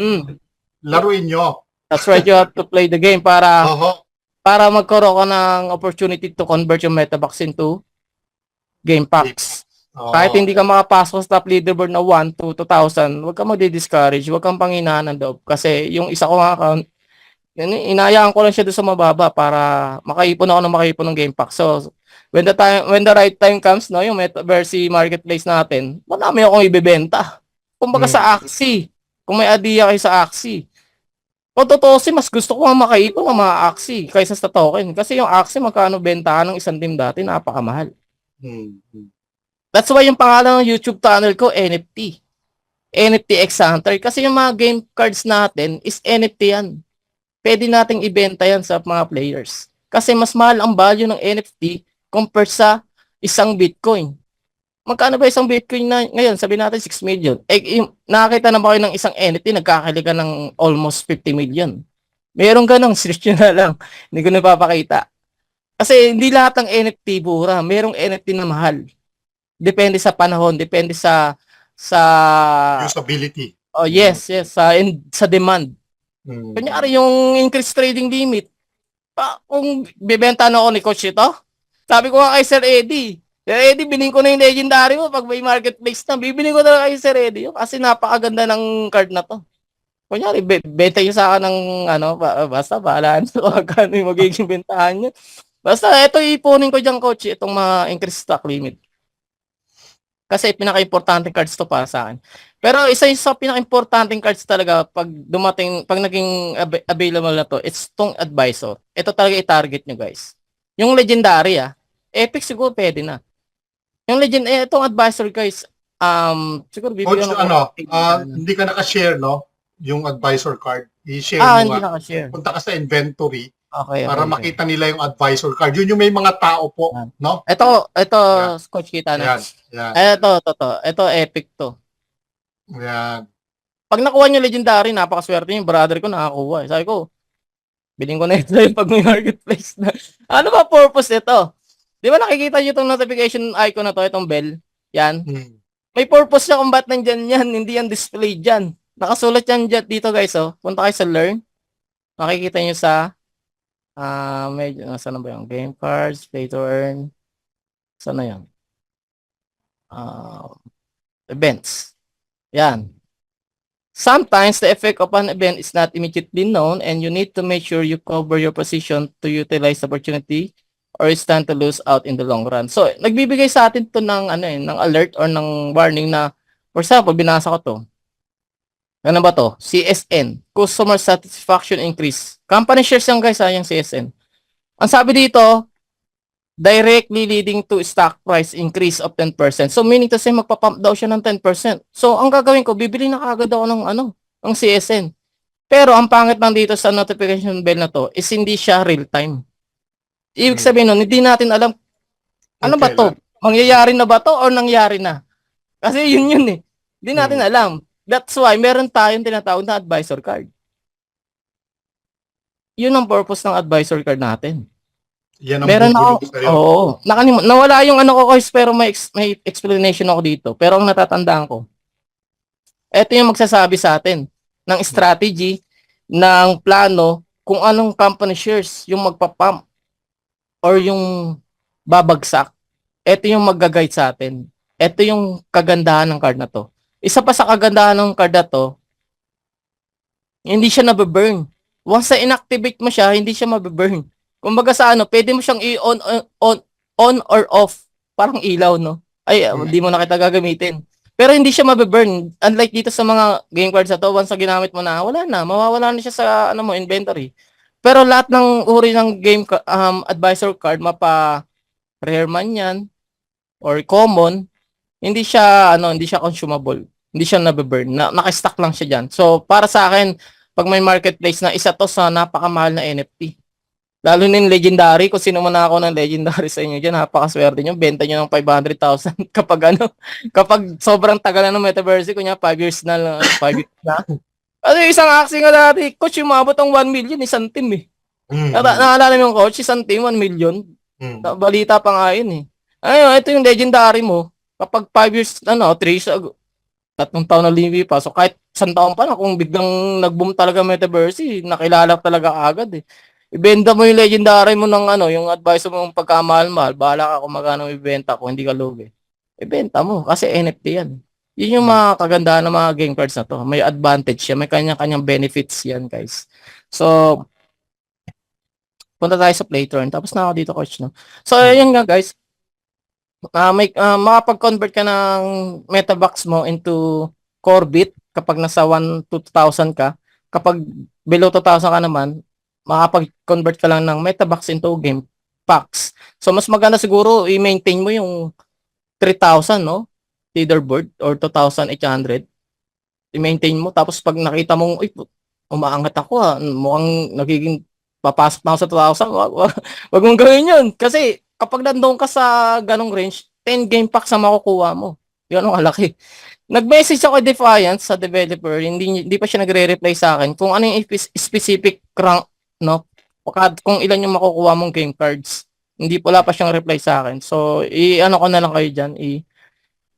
Laruin nyo. That's right, you have to play the game para magkaroon ka ng opportunity to convert yung Metabox into game packs. Kahit hindi ka makapasok sa top leaderboard na 1 to 2,000, huwag kang magdi-discourage, huwag kang panghinaan ng loob. Kasi yung isa ko nga account, inayaan ko lang siya doon sa mababa para makaipon ng game pack. So, when the right time comes, yung Metaverse marketplace natin, marami akong ibebenta. Kumbaga sa Axie, kung may idea kayo sa Axie, kung totoo mas gusto ko nga makaipon ng mga Axie kaysa sa token. Kasi yung Axie, magkano bentahan ng isang team dati, napakamahal. That's why yung pangalan ng YouTube channel ko, NFT. NFT X Hunter. Kasi yung mga game cards natin is NFT yan. Pwede nating ibenta yan sa mga players. Kasi mas mahal ang value ng NFT compared sa isang Bitcoin. Magkano ba isang Bitcoin na ngayon? Sabi natin 6 million. Nakakita na ba kayo ng isang NFT nagkakaliga ng almost 50 million? Meron ganong, search nyo na lang. Hindi ko napapakita. Kasi hindi lahat ng NFT mura. Merong NFT na mahal. Depende sa panahon, depende sa usability. Oh, yes, sa demand. Kunyari yung increased trading limit. Kung bibenta na ako ni coach ito, sabi ko nga kay Sir Eddie, bilhin ko na yung legendary mo pag may marketplace na. Bibilhin ko na kay Sir Eddie kasi napakaganda ng card na to. Kunyari, benta nyo sa akin ng basta bahalaan ko kung yung magiging bentahan nyo. Basta ito ipunin ko dyan, coach, itong mga increased stock limit. Kasi pinaka-importanting cards to para sa akin. Pero isa sa pinaka-importanting cards talaga pag naging available na to, it's tong advisor. Ito talaga i-target nyo, guys. Yung legendary, epic siguro pwede na. Yung itong advisor, guys, siguro bibigyan ako. Hindi ka naka-share, no? Yung advisor card. I-share mo hindi naka-share. Punta ka sa inventory. Okay, para makita nila yung advisor card. Yun yung may mga tao po, no? Ito, coach, kita na. Yan. Ito epic to. Yan. Pag nakuha niyo legendary, napakaswerte yung brother ko nakakuha. Sabi ko, bilhin ko na ito pag may marketplace na. Ano ba purpose nito? Di ba nakikita niyo itong notification icon na to, itong bell? Yan. May purpose siya kung ba't nandyan yan. Hindi yan display dyan. Nakasulat yan dito, guys. Punta kayo sa learn. Makikita niyo sa medyo, saan ba yung game cards, play to earn. Saan na yan? Events. Yan. Sometimes the effect of an event is not immediately known and you need to make sure you cover your position to utilize the opportunity or you stand to lose out in the long run. So, nagbibigay sa atin to ng ng alert or ng warning na, for example, binasa ko to. Ano ba to? CSN, Customer Satisfaction Increase. Company shares yan guys, yung CSN. Ang sabi dito, directly leading to stock price increase of 10%. So meaning to say magpa-pump daw siya ng 10%. So ang gagawin ko, bibili na kaagad ako ng CSN. Pero ang pangit lang dito sa notification bell na to is hindi siya real time. Ibig sabihin nun, hindi natin alam ano ba to? Mangyayari na ba to o nangyari na? Kasi yun eh. Hindi natin alam. That's why meron tayong tinatawag na advisor card. Yun ang purpose ng advisor card natin. Yan ang Meron bubulong ako, sa'yo. oo. Nawala yung ko guys, pero may explanation ako dito. Pero ang natatandaan ko, ito yung magsasabi sa atin ng strategy, ng plano, kung anong company shares yung magpapump or yung babagsak. Ito yung mag-guide sa atin. Ito yung kagandahan ng card na to. Isa pa sa kagandahan ng card na to, hindi siya nabe-burn. Once na inactivate mo siya, hindi siya mabe-burn. Kumbaga sa pwede mo siyang on or off. Parang ilaw, no? Ay, hindi mo na kita gagamitin. Pero hindi siya mabe-burn. Unlike dito sa mga game cards na to, once na ginamit mo na, wala na. Mawawala na siya sa inventory. Pero lahat ng uri ng game advisor card, mapa rare man yan, or common, hindi siya consumable. Hindi siya nabe-burn. Naka-stock lang siya diyan. So, para sa akin, pag may marketplace na, isa to sa napakamahal na NFT. Lalo na yung legendary, kung sino man ako ng legendary sa inyo dyan, napakaswerte nyo, benta nyo ng 500,000 kapag sobrang tagal na ng metaverse, kunya 5 years na lang, 5 years na. Ano yung isang aksi nga dati, coach, yung maabot ang 1 million, isang team eh. Naalala mo yung coach, isang team, 1 million. Balita pa nga yun eh. Ayun, ito yung legendary mo, kapag 5 years, 3 years ago, 3 taon na limipa. So kahit 1 taon pa na, kung biglang nag-boom talaga metaverse, nakilala talaga agad eh. Ibenta mo yung legendary mo ng yung advice mo ng pagkamahal-mahal, bahala ka kung magkano ibenta kung hindi ka lugi. Ibenta mo kasi NFT yan. Yun yung mga kagandahan ng mga game cards na to. May advantage yan, may kanya-kanyang benefits yan, guys. So, punta tayo sa play turn. Tapos na ako dito, coach, no? So, yun nga, guys. Makapag-convert ka ng MetaBox mo into Corebit kapag nasa 1 to 2,000 ka. Kapag below 2,000 ka naman, makapag-convert ka lang ng MetaBox into game packs. So, mas maganda siguro i-maintain mo yung 3,000, no? Leaderboard or 2,800. I-maintain mo. Tapos pag nakita mong, umaangat ako mukhang nagiging papasok na ako sa 2,000. Wag mong gawin yun. Kasi kapag nandun ka sa ganong range, 10 game packs ang makukuha mo. Yun ang kalaki. Nag-message ako kay Defiance sa developer, hindi pa siya nagre-reply sa akin kung ano yung specific rank, no? Kung ilan yung makukuha mong game cards. Wala pa siyang reply sa akin. So, ko na lang kayo dyan,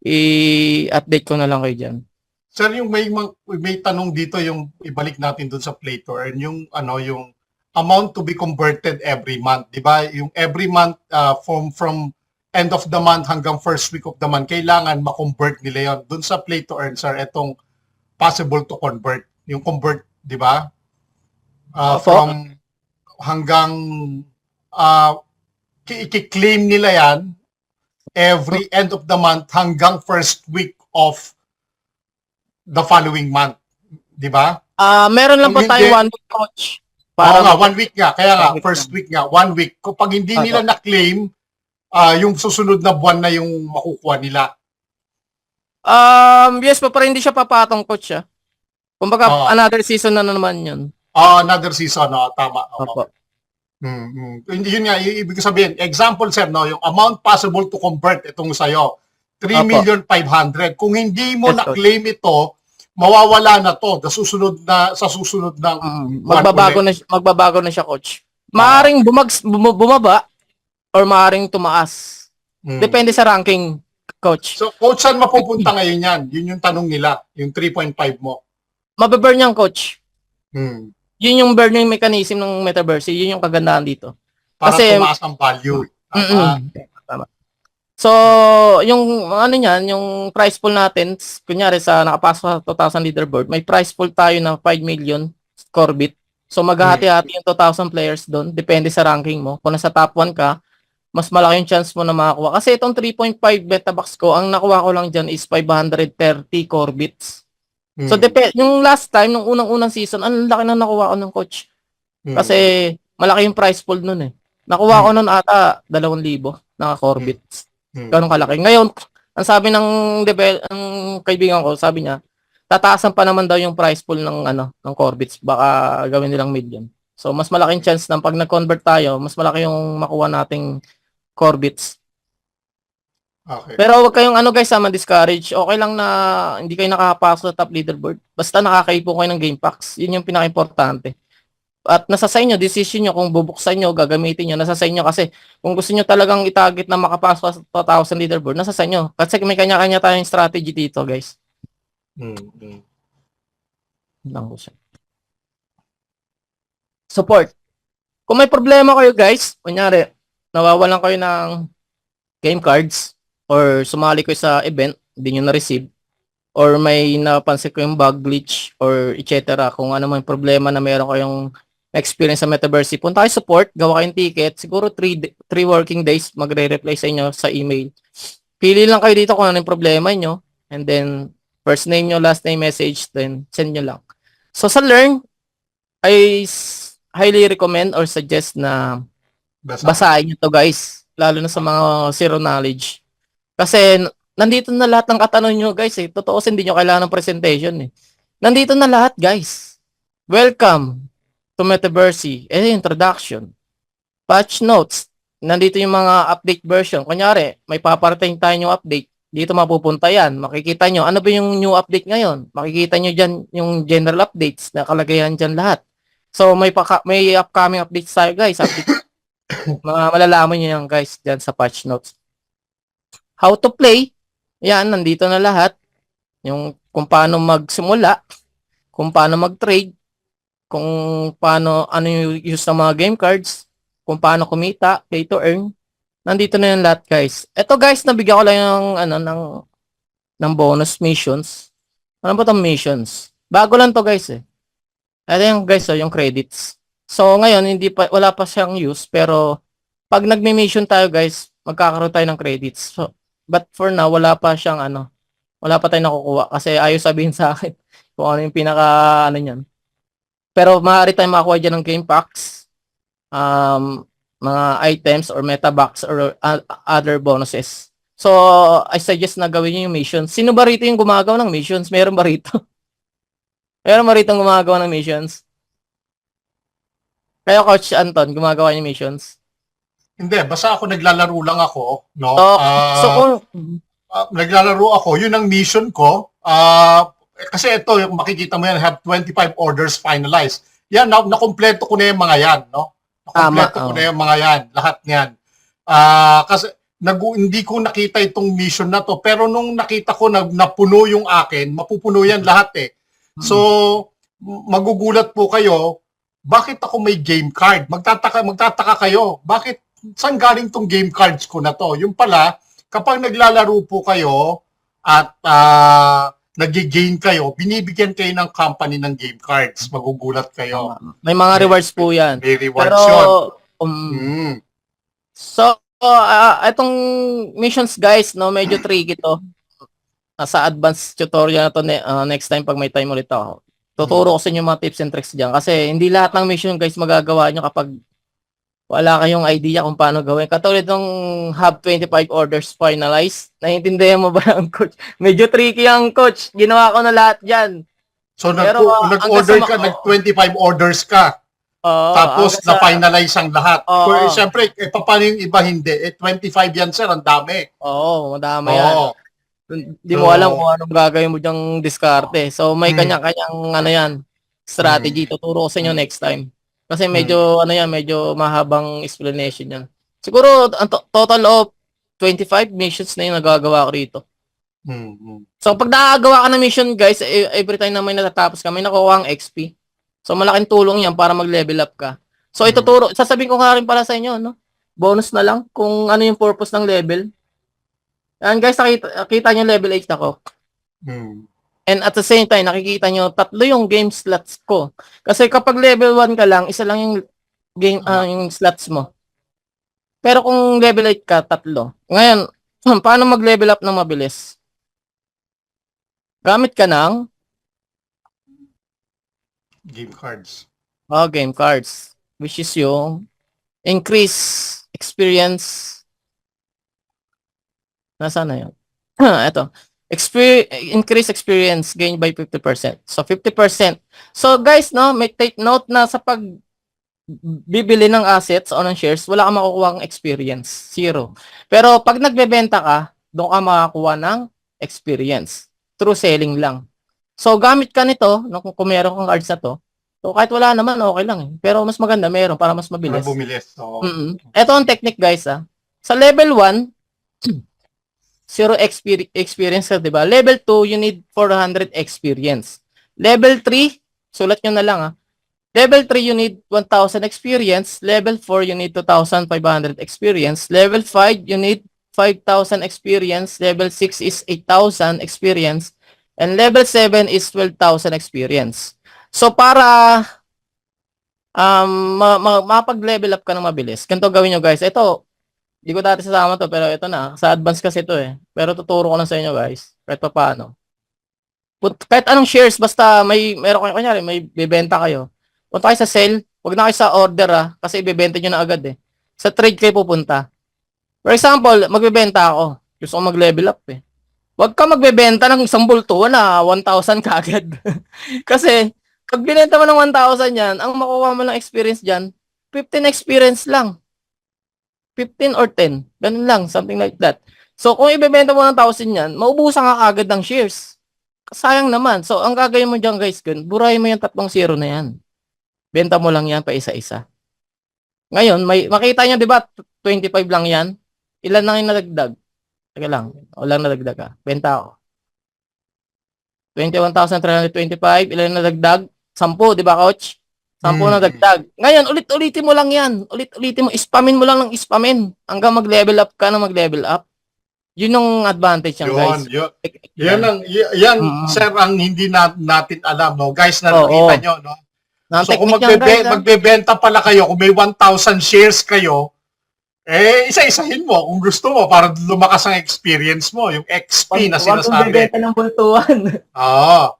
i-update ko na lang kayo dyan. Sir, yung may tanong dito, yung ibalik natin dun sa play to earn, yung amount to be converted every month, di ba? Yung every month from end of the month hanggang first week of the month, kailangan ma-convert nila yon. Dun sa play to earn, sir, itong possible to convert. Yung convert, di ba? From hanggang i-claim nila yan every end of the month hanggang first week of the following month. Di ba? Meron lang po tayo 1 week, coach. Oo nga, 1 week nga. Kaya nga, first week nga, 1 week. Kapag hindi nila na-claim, yung susunod na buwan na yung makukuha nila. Yes pa, pero hindi siya papatong, coach. Kumbaga, another season na naman yun. Another season, tama. Opo. Yun nga, ibig sabihin, example, sir, yung amount possible to convert itong sa'yo, 3,500,000. Kung hindi mo na-claim ito, mawawala na to sa susunod na magbabago na siya, coach. Maaring bumaba or maaring tumaas. Depende sa ranking, coach. So, coach, saan mapupunta ngayon yan? Yun yung tanong nila, yung 3.5 mo. Mababurn yan, coach. Yun yung burning mechanism ng metaverse. Yun yung kagandahan dito. Para tumaas ang value. Tama. So, yung ano niyan, yung prize pool natin, kunyari sa nakapasok sa 2,000 leaderboard, may prize pool tayo na 5 million Corbit. So, Mm. maghahati-hati yung 2,000 players doon, depende sa ranking mo. Kung nasa top 1 ka, mas malaki yung chance mo na makakuha. Kasi itong 3.5 Betabox ko, ang nakuha ko lang dyan is 530 Corbits. So, Mm. yung last time, nung unang-unang season, ang laki na nakuha ko ng coach. Kasi Mm. malaki yung prize pool nun eh. Nakuha ko Mm. nun ata 2,000 na Mm. Corbits. Mm. Ganun kalaki. Ngayon, ang sabi ng kaibigan ko, sabi niya, tataasan pa naman daw yung price pool ng ng Corbits, baka gawin nilang million. So mas malaking chance na pag nag-convert tayo, mas malaki yung makuha nating Corbits. Okay. Pero wag kayong guys, ma-discourage. Okay lang na hindi kayo nakakapasok sa top leaderboard. Basta nakakaipon kayo ng game packs. Yun yung pinaka-importante. At nasa sa inyo, decision nyo kung bubuksan nyo, gagamitin nyo, nasa sa inyo kasi kung gusto nyo talagang i-target na makapasok sa 2,000 leaderboard, nasa sa inyo. Kasi may kanya-kanya tayong strategy dito, guys. Mm. Mm. Lang ko siya. Support. Kung may problema kayo, guys, kunyari, nawawalan kayo ng game cards or sumali kayo sa event, hindi nyo na-receive, or may napansin ko yung bug glitch or etc. Kung ano man yung problema na meron kayong experience sa Metaverse, punta kayo support, gawa kayong ticket, siguro 3 working days magre-reply sa inyo sa email. Pili lang kayo dito kung ano yung problema nyo, and then first name nyo, last name message, then send nyo lang. So sa Learn, I highly recommend or suggest na Basahin. basahin nyo to, guys, lalo na sa mga zero knowledge. Kasi nandito na lahat ng katanungan nyo, guys eh. Totoo, hindi nyo kailangan ng presentation eh. Nandito na lahat, guys. Welcome to Metaverse. Introduction. Patch notes. Nandito yung mga update version. Kunyari, may paparating tayo yung update. Dito mapupunta yan. Makikita nyo. Ano ba yung new update ngayon? Makikita nyo dyan yung general updates. Nakalagayan dyan lahat. So, may upcoming updates tayo, guys. Malalaman nyo yan, guys, dyan sa patch notes. How to play. Yan, nandito na lahat. Yung kung paano magsimula, kung paano mag-trade, kung paano, ano yung use ng mga game cards, kung paano kumita, pay to earn. Nandito na yung lahat, guys. Ito, guys, nabigyan ko lang yung, ng bonus missions. Ano ba itong missions? Bago lang to, guys, eh. Ito yung, guys, yung credits. So, ngayon, wala pa siyang use, pero, pag nagme-mission tayo, guys, magkakaroon tayo ng credits. So, but for now, wala pa siyang, wala pa tayong nakukuha kasi ayaw sabihin sa akin kung ano yung pinaka niyan. Pero maaari tayong makakuha dyan ng game packs, mga items or meta box or other bonuses. So, I suggest na gawin nyo yung missions. Sino ba rito yung gumagawa ng missions? Meron ba rito? Meron ba rito yung gumagawa ng missions? Kaya Coach Anton, gumagawa yung missions? Hindi, basta ako naglalaro lang ako, no? So kung, Naglalaro ako, yun ang mission ko. Kasi ito, yung makikita mo yan, have 25 orders finalized. Yan, nakumpleto ko na yung mga yan, no? tama, Nakumpleto ko na yung mga yan, lahat niyan. Kasi hindi ko nakita itong mission na to, pero nung nakita ko na napuno yung akin, mapupuno yan lahat eh. So, magugulat po kayo, bakit ako may game card? Magtataka kayo, bakit, saan galing tong game cards ko na to? Yung pala, kapag naglalaro po kayo at nag-gain kayo, binibigyan kayo ng company ng game cards. Magugulat kayo. may mga rewards po yan. May rewards Pero, yun. So, itong missions, guys, no, medyo tricky to. Sa advanced tutorial na to next time pag may time ulit ako. Tuturo ko sa inyo mga tips and tricks diyan kasi hindi lahat ng mission, guys, magagawa nyo kapag wala kayong idea kung paano gawin. Katulad ng have 25 orders finalized. Naiintindihan mo ba ang coach? Medyo tricky ang coach. Ginawa ko na lahat diyan. So, Pero, nag-order ka, nag-25 orders ka. Tapos, na-finalize ang lahat. Siyempre, paano yung iba hindi? 25 yan, sir. Ang dami. Oo, madami yan. Hindi mo alam kung anong gagawin mo diyang diskarte. So, may kanya-kanyang yan, strategy. Tuturo ko sa inyo next time. Kasi medyo, medyo mahabang explanation yan. Siguro, ang total of 25 missions na yung nagagawa ko rito. So, pag nakagawa ka ng mission, guys, every time na may natatapos ka, may nakuha ang XP. So, malaking tulong yan para mag-level up ka. So, sasabihin ko nga rin pala sa inyo, no? Bonus na lang kung ano yung purpose ng level. And guys, nakita nyo level 8 ako. Hmm. And at the same time, nakikita nyo, 3 yung game slots ko. Kasi kapag level 1 ka lang, isa lang yung game, yung slots mo. Pero kung level 8 ka, 3. Ngayon, paano mag-level up ng mabilis? Gamit ka ng Game cards. game cards, which is yung increase experience. Nasaan na yun? Ito. Increase experience gained by 50%. So, 50%. So, guys, no, may take note na sa pag bibili ng assets o ng shares, wala kang makukuha ng experience. Zero. Pero pag nagbebenta ka, doon ka makakuha ng experience. Through selling lang. So, gamit ka nito, no, kung meron kang cards na to, so kahit wala naman, okay lang eh. Pero mas maganda meron para mas Para mabilis. bumilis. So, Ito ang technique, guys. Sa level 1, zero experience ka, di ba? Level 2, you need 400 experience. Level 3, sulat nyo na lang Level 3, you need 1,000 experience. Level 4, you need 2,500 experience. Level 5, you need 5,000 experience. Level 6 is 8,000 experience. And level 7 is 12,000 experience. So, para mapag-level up ka ng mabilis, ganito gawin nyo, guys. Ito, di ko dati sasama to, pero ito na. Sa advance kasi ito eh. Pero tuturo ko lang sa inyo, guys. Kahit pa paano. Kahit anong shares, basta meron kayo, kunyari, may bibenta kayo. Punta kayo sa sell, huwag na kayo sa order kasi ibebenta nyo na agad eh. Sa trade kayo pupunta. For example, magbebenta ako. Gusto ko mag-level up eh. Huwag ka magbebenta ng isang bulto na 1,000 kaagad. Kasi, pag binenta mo ng 1,000 yan, ang makuha mo ng experience dyan, 15 experience lang. 15 or 10. Ganun lang, something like that. So, kung ibebenta mo ng 1,000 yan, maubusan ka kaagad ng shares. Sayang naman. So, ang gagawin mo dyan guys, burahin mo yung 3 zero na yan. Benta mo lang yan pa isa-isa. Ngayon, makita nyo, di ba, 25 lang yan. Ilan lang yung nadagdag? Teka lang, walang nadagdag Benta ako. 21,325, ilan yung nadagdag? 10, di ba, coach? 10 nadagdag. Ngayon, ulit-ulitin mo lang yan. Ulit-ulitin mo, spamin mo lang ng spamin hanggang mag-level up ka na mag-level up. Yun yung advantage yan, guys. Yan, sir, ang hindi natin alam, no? Guys, nakikita nyo, no? So, kung magbebenta pala kayo, kung may 1,000 shares kayo, isa-isahin mo kung gusto mo para lumakas ang experience mo, yung XP na sinasabi. Huwag magbebenta ng bultuhan. Oo.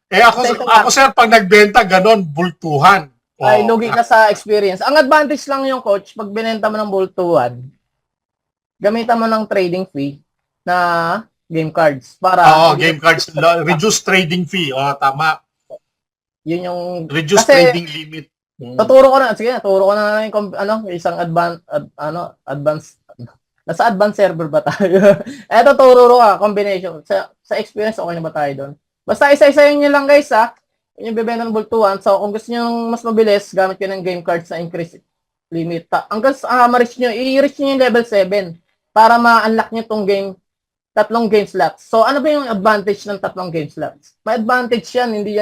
Ako sir, pag nagbenta, ganon, bultuhan. Ay, lugi ka sa experience. Ang advantage lang yung coach, pag binenta mo ng bultuhan, gamitan mo ng trading fee na game cards. Game cards. Reduce trading fee. Tama. Yun yung reduce trading limit. Tuturo ko na. Sige, tuturo ko na yung isang advanced nasa advanced server ba tayo? Eto, tuturo ka, combination. Sa experience, okay na ba tayo doon? Basta isa-isayin nyo lang guys yung bibenta ng bultuhan. So, kung gusto nyo mas mabilis, gamit ko ng game cards na increase limit. Hanggang ma-reach nyo, i-reach nyo yung level 7 para ma-unlock nyo tong tatlong game slots. So, ano ba yung advantage ng tatlong game slots? May advantage yan, hindi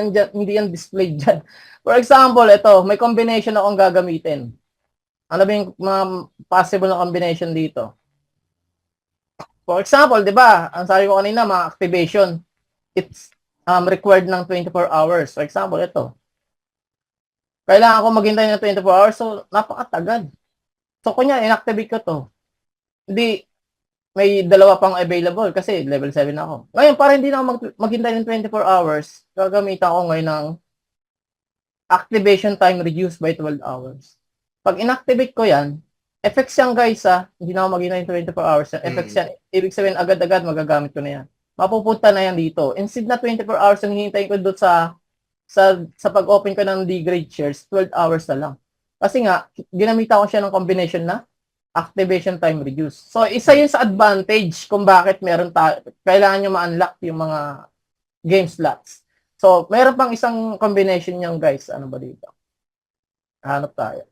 yan displayed dyan. For example, ito, may combination akong gagamitin. Ano ba yung mga possible na combination dito? For example, di ba, ang sabi ko kanina, mga activation, it's required ng 24 hours. For example, ito. Kailangan ko maghintay ng 24 hours, so napakatagal. So, kunya, inactivate ko to. Hindi, may dalawa pang available kasi level 7 ako. Ngayon, para hindi na ako maghintay ng 24 hours, gagamitan ko ngayon ng activation time reduced by 12 hours. Pag inactivate ko yan, effects yan guys hindi na ako maghintay ng 24 hours. Effects yan, ibig sabihin agad-agad magagamit ko na yan. Mapupunta na yan dito. Instead na 24 hours ang hihintayin ko doon sa pag-open ko ng D-grade shares, 12 hours na lang. Kasi nga, ginamitan ko siya ng combination na activation time reduce. So, isa yun sa advantage kung bakit kailangan nyo ma-unlock yung mga game slots. So, meron pang isang combination nyo guys. Ano ba dito? Hanap tayo.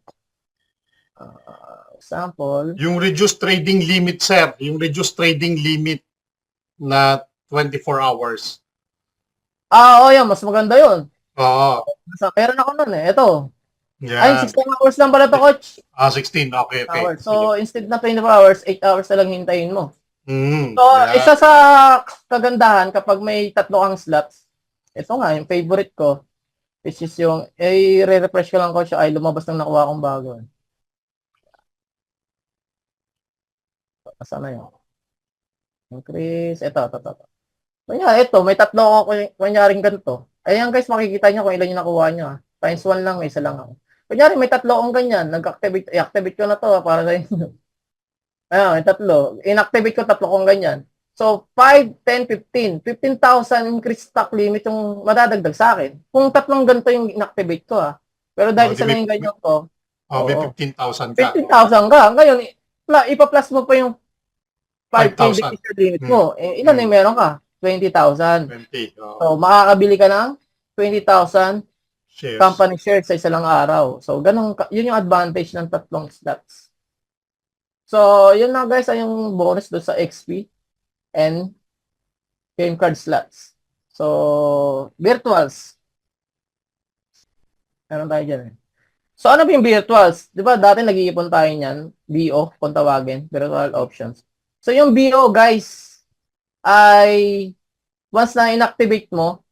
Example. Yung reduced trading limit, sir. Yung reduced trading limit na 24 hours. Yan. Mas maganda yun. Oo. Meron ako nun Ito. Yeah. Ay, 16 hours lang pala to, coach. 16. Okay. Hours. So, instead na 24 hours, 8 hours na lang hintayin mo. So, Yeah. isa sa kagandahan kapag may tatlo kang slots, ito nga, yung favorite ko, which is yung, i-refresh ko lang ko siya, ay lumabas ng nakuha kong bago. Saan na yun? Increase, ito. Kanya, ito, may tatlo ako, kunyaring ganito. Ayan guys, makikita nyo kung ilan yung nakuha nyo. Times 1 lang, may isa lang ako. Kunyari, may tatlo akong ganyan. Nag-activate, i-activate ko na to para sa inyo. Ayan, may tatlo. Inactivate ko tatlo kong ganyan. So, 5, 10, 15. 15,000 increase stock limit yung madadagdag sa akin. Kung tatlong ganito yung inactivate ko Pero dahil isa May, lang yung ganyan ko, may oo. 15,000 ka. 15,000 ka. Ngayon, ipa-plus mo pa yung 5K 5,000. decision limit Hmm. mo. Ilan na yung meron ka? 20,000. 20. So, makakabili ka ng 20,000 Shares. company shares sa isang araw. So, ganun, yun yung advantage ng tatlong slots. So, yun na guys, ay yung bonus doon sa XP and game card slots. So, virtuals. Meron tayo dyan So, ano ba yung virtuals? Di ba, dati nag-iipon tayo niyan, BO, kung tawagin, virtual options. So, yung BO, guys, ay once na inactivate mo,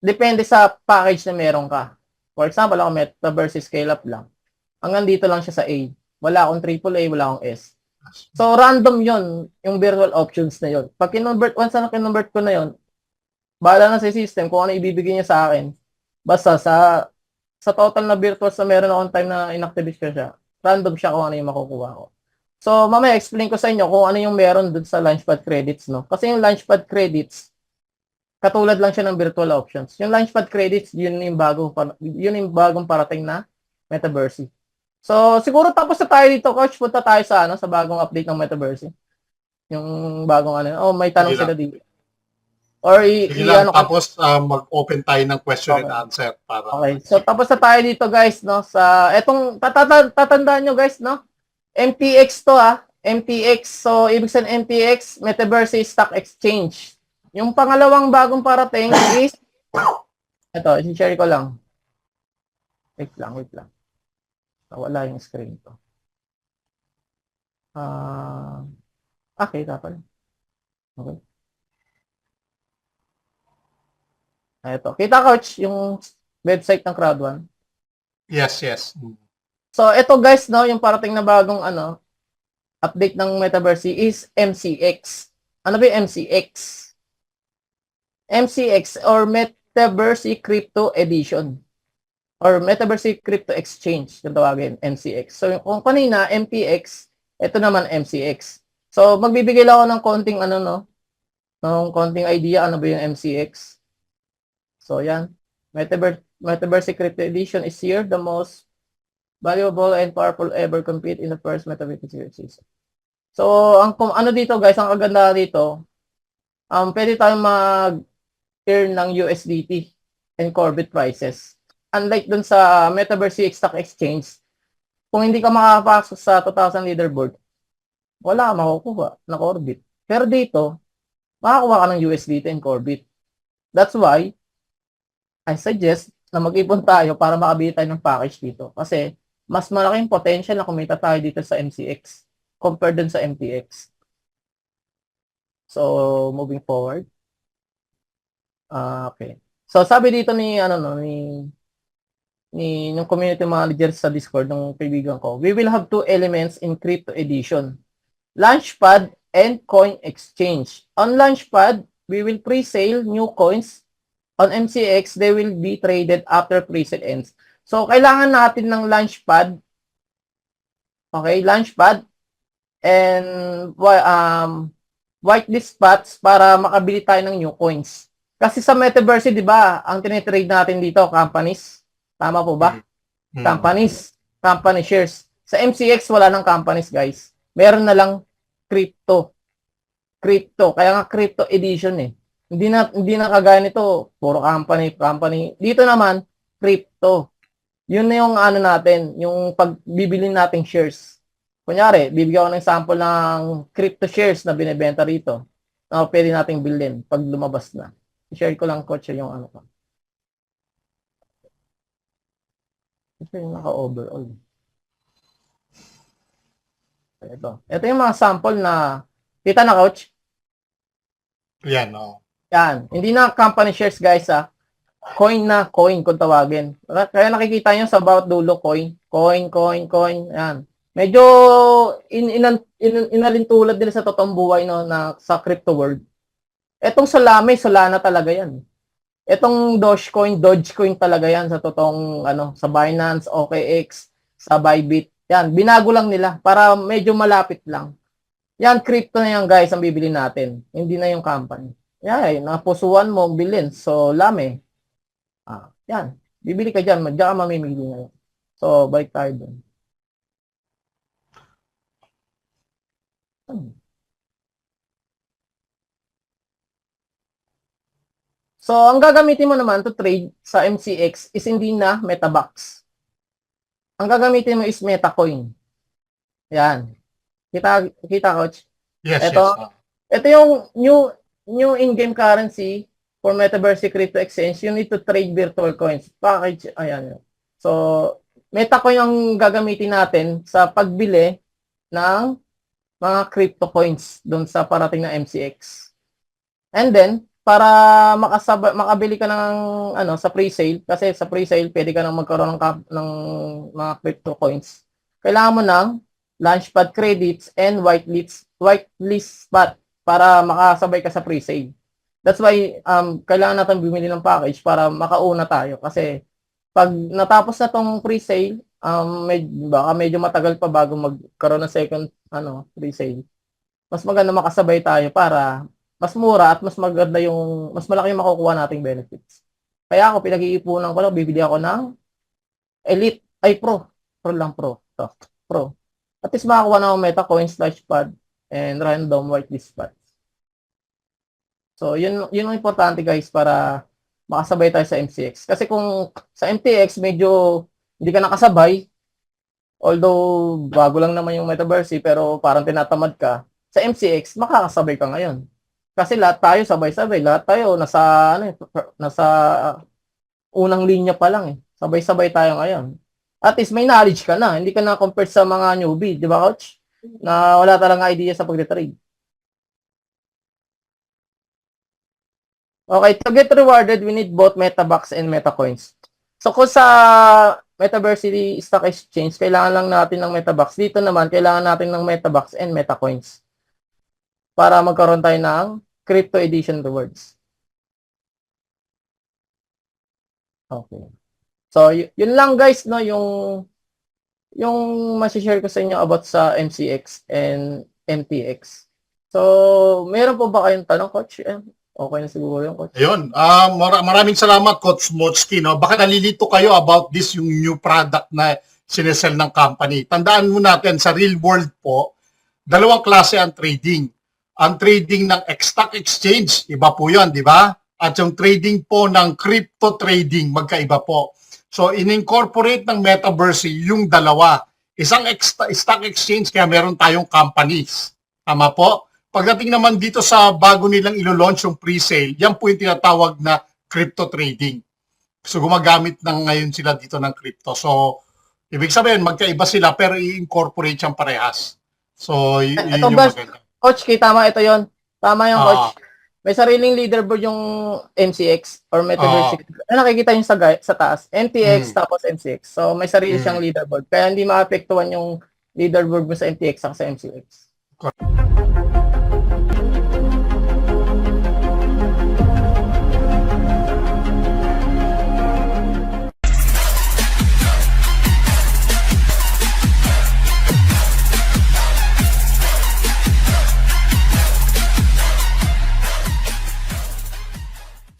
depende sa package na meron ka. For example, ako Metaverse Scale Up lang. Hanggang dito lang siya sa A. Wala akong AAA, wala akong S. So, random yon yung virtual options na yon. Pag kinonvert, once na kinonvert ko na yon, bahala na sa system kung ano ibibigay niya sa akin. Basta sa total na virtuals na meron akong time na inactivate ko siya, random siya kung ano yung makukuha ko. So, mamaya explain ko sa inyo kung ano yung meron dun sa Launchpad credits, no? Kasi yung Launchpad credits, katulad lang siya ng virtual options. Yung Launchpad credits, yun yung bagong parating na Metaverse. So, siguro tapos na tayo dito, coach. Punta tayo sa bagong update ng Metaverse. Yung bagong may tanong Sige sila lang. dito. Or Sige lang. ano ka. Tapos mag-open tayo ng question and Okay. answer para Okay. So, tapos na tayo dito, guys, no? Etong, tatandaan nyo, guys, no? MTX to, MTX. So, ibig sabihin MTX, Metaverse Stock Exchange. Yung pangalawang bagong parating is, ito, i-share ko lang. Wait lang. Wala yung screen ko. Okay, kapal. Okay. Ito. Kita, coach, yung website ng Crowd1. Yes. So, ito guys, no, yung parating na bagong update ng Metaverse is MCX. Ano ba yung MCX? MCX or Metaverse Crypto Edition or Metaverse Crypto Exchange, kung tawagin, MCX. So, kung kanina, MTX, ito naman MCX. So, magbibigay lang ako ng konting ng konting idea ano ba yung MCX. So, yan. Metaverse Crypto Edition is here, the most valuable and powerful ever compete in the first Metaverse series. So, ano dito guys, ang kagandahan dito, pwede tayong mag-earn ng USDT and Corbett prices. Unlike dun sa Metaverse Stock Exchange, kung hindi ka makapasok sa 2,000 leaderboard, wala ka makukuha na Corbett. Pero dito, makakuha ka ng USDT and Corbett. That's why, I suggest na mag-ipon tayo para makabili tayo ng package dito. Kasi, mas malaking potential na kumita tayo dito sa MCX compared dun sa MTX. So, moving forward. Okay. So, sabi dito ni yung community manager sa Discord ng kaibigan ko, we will have two elements in crypto edition. Launchpad and coin exchange. On Launchpad, we will pre-sale new coins. On MCX, they will be traded after pre-sale ends. So, kailangan natin ng Launchpad. Okay, Launchpad and whitelist spots para makabili tayo ng new coins. Kasi sa Metaverse, di ba, ang tinitrade natin dito, companies. Tama po ba? Companies. Company shares. Sa MCX, wala nang companies, guys. Meron na lang crypto. Crypto. Kaya nga crypto edition eh. Hindi na kagaya nito, puro company. Dito naman, crypto. Yun na yung natin, yung pagbibili nating shares. Kunyari, bibigyan ko ng sample ng crypto shares na binebenta rito na pwede nating bilhin pag lumabas na. I-share ko lang, coach, yung ko. Ito yung naka-overall. Ito yung mga sample na Kita na, coach? Yan, oh. Yan. Hindi na company shares, guys, ha. Coin na coin kung tawagin. Kaya nakikita nyo sa bawat dulo, coin. Coin, coin, coin. Yan. Medyo inalintulad nila sa totoong buhay, no, na sa crypto world. Etong Solana talaga yan. Etong Dogecoin talaga yan sa totoong, sa Binance, OKX, sa Bybit. Yan, binago lang nila para medyo malapit lang. Yan, crypto na yan, guys, ang bibili natin. Hindi na yung company. Yan, napusuan mo, bilhin. So, lame. Yan. Bibili ka dyan, diyan ka mamimili ngayon. So, balik tayo dun. So, ang gagamitin mo naman to trade sa MCX is hindi na MetaBucks. Ang gagamitin mo is MetaCoin. Yan. Kita, coach? Yes, Ito, yes. ito yung new in-game currency for Metaverse Crypto Exchange. You need to trade virtual coins. Package, ayan. So, MetaCoin ang gagamitin natin sa pagbili ng mga crypto coins doon sa parating na MCX. And then, para makabili ka ng sa pre-sale, kasi sa pre-sale pwede ka nang magkaroon ng mga crypto coins. Kailangan mo ng Launchpad credits and whitelist spot para makasabay ka sa pre-sale. That's why kailangan natin bumili ng package para makauna tayo, kasi pag natapos na tong pre-sale, baka medyo matagal pa bago magkaroon ng second pre-sale. Mas maganda makasabay tayo para mas mura at mas maganda mas malaki yung makukuha nating benefits. Kaya ako, pinag-iipunan ko lang, bibili ako ng Elite, Pro lang, Pro. Ito, Pro. At least makakuha na ako MetaCoin, Launchpad, and random whitelist spots. So, yun ang importante, guys, para makasabay tayo sa MCX. Kasi kung sa MTX, medyo hindi ka nakasabay, although bago lang naman yung Metaverse, pero parang tinatamad ka, sa MCX, makakasabay ka ngayon. Kasi lahat tayo sabay-sabay, lahat tayo nasa unang linya pa lang eh. Sabay-sabay tayo ngayon. At least may knowledge ka na, hindi ka na compared sa mga newbie, di ba, coach? Na wala talagang idea sa pagte-trade. Okay, to get rewarded, we need both MetaBucks and MetaCoins. So kung sa Metaverse Stock Exchange, kailangan lang natin ng MetaBucks. Dito naman, kailangan natin ng MetaBucks and MetaCoins para magkaroon tayo ng crypto edition rewards. Okay. So, yun lang, guys, no, yung masishare ko sa inyo about sa MCX and MTX. So, meron po ba kayong tanong, coach? Okay na siguro yung coach. Ayun. Maraming salamat, Coach Motsky. No? Baka nalilito kayo about this, yung new product na sinesell ng company. Tandaan mo natin, sa real world po, dalawang klase ang trading. Ang trading ng stock exchange, iba po yun, di ba? At yung trading po ng crypto trading, magkaiba po. So, in-incorporate ng Metaverse yung dalawa. Isang stock exchange, kaya meron tayong companies. Tama po? Pagdating naman dito sa bago nilang ilo-launch yung pre-sale, yan po yung tinatawag na crypto trading. So, gumagamit ng ngayon sila dito ng crypto. So, ibig sabihin, magkaiba sila pero i-incorporate siyang parehas. So, yun yung maganda. Coach, tama ito yon. Tama yung coach. May sariling leaderboard yung MCX or Metaverse. Nakikita nyo sa taas. MTX tapos MCX. So, may sarili siyang leaderboard. Kaya hindi maapektuhan yung leaderboard mo sa MTX at sa MCX.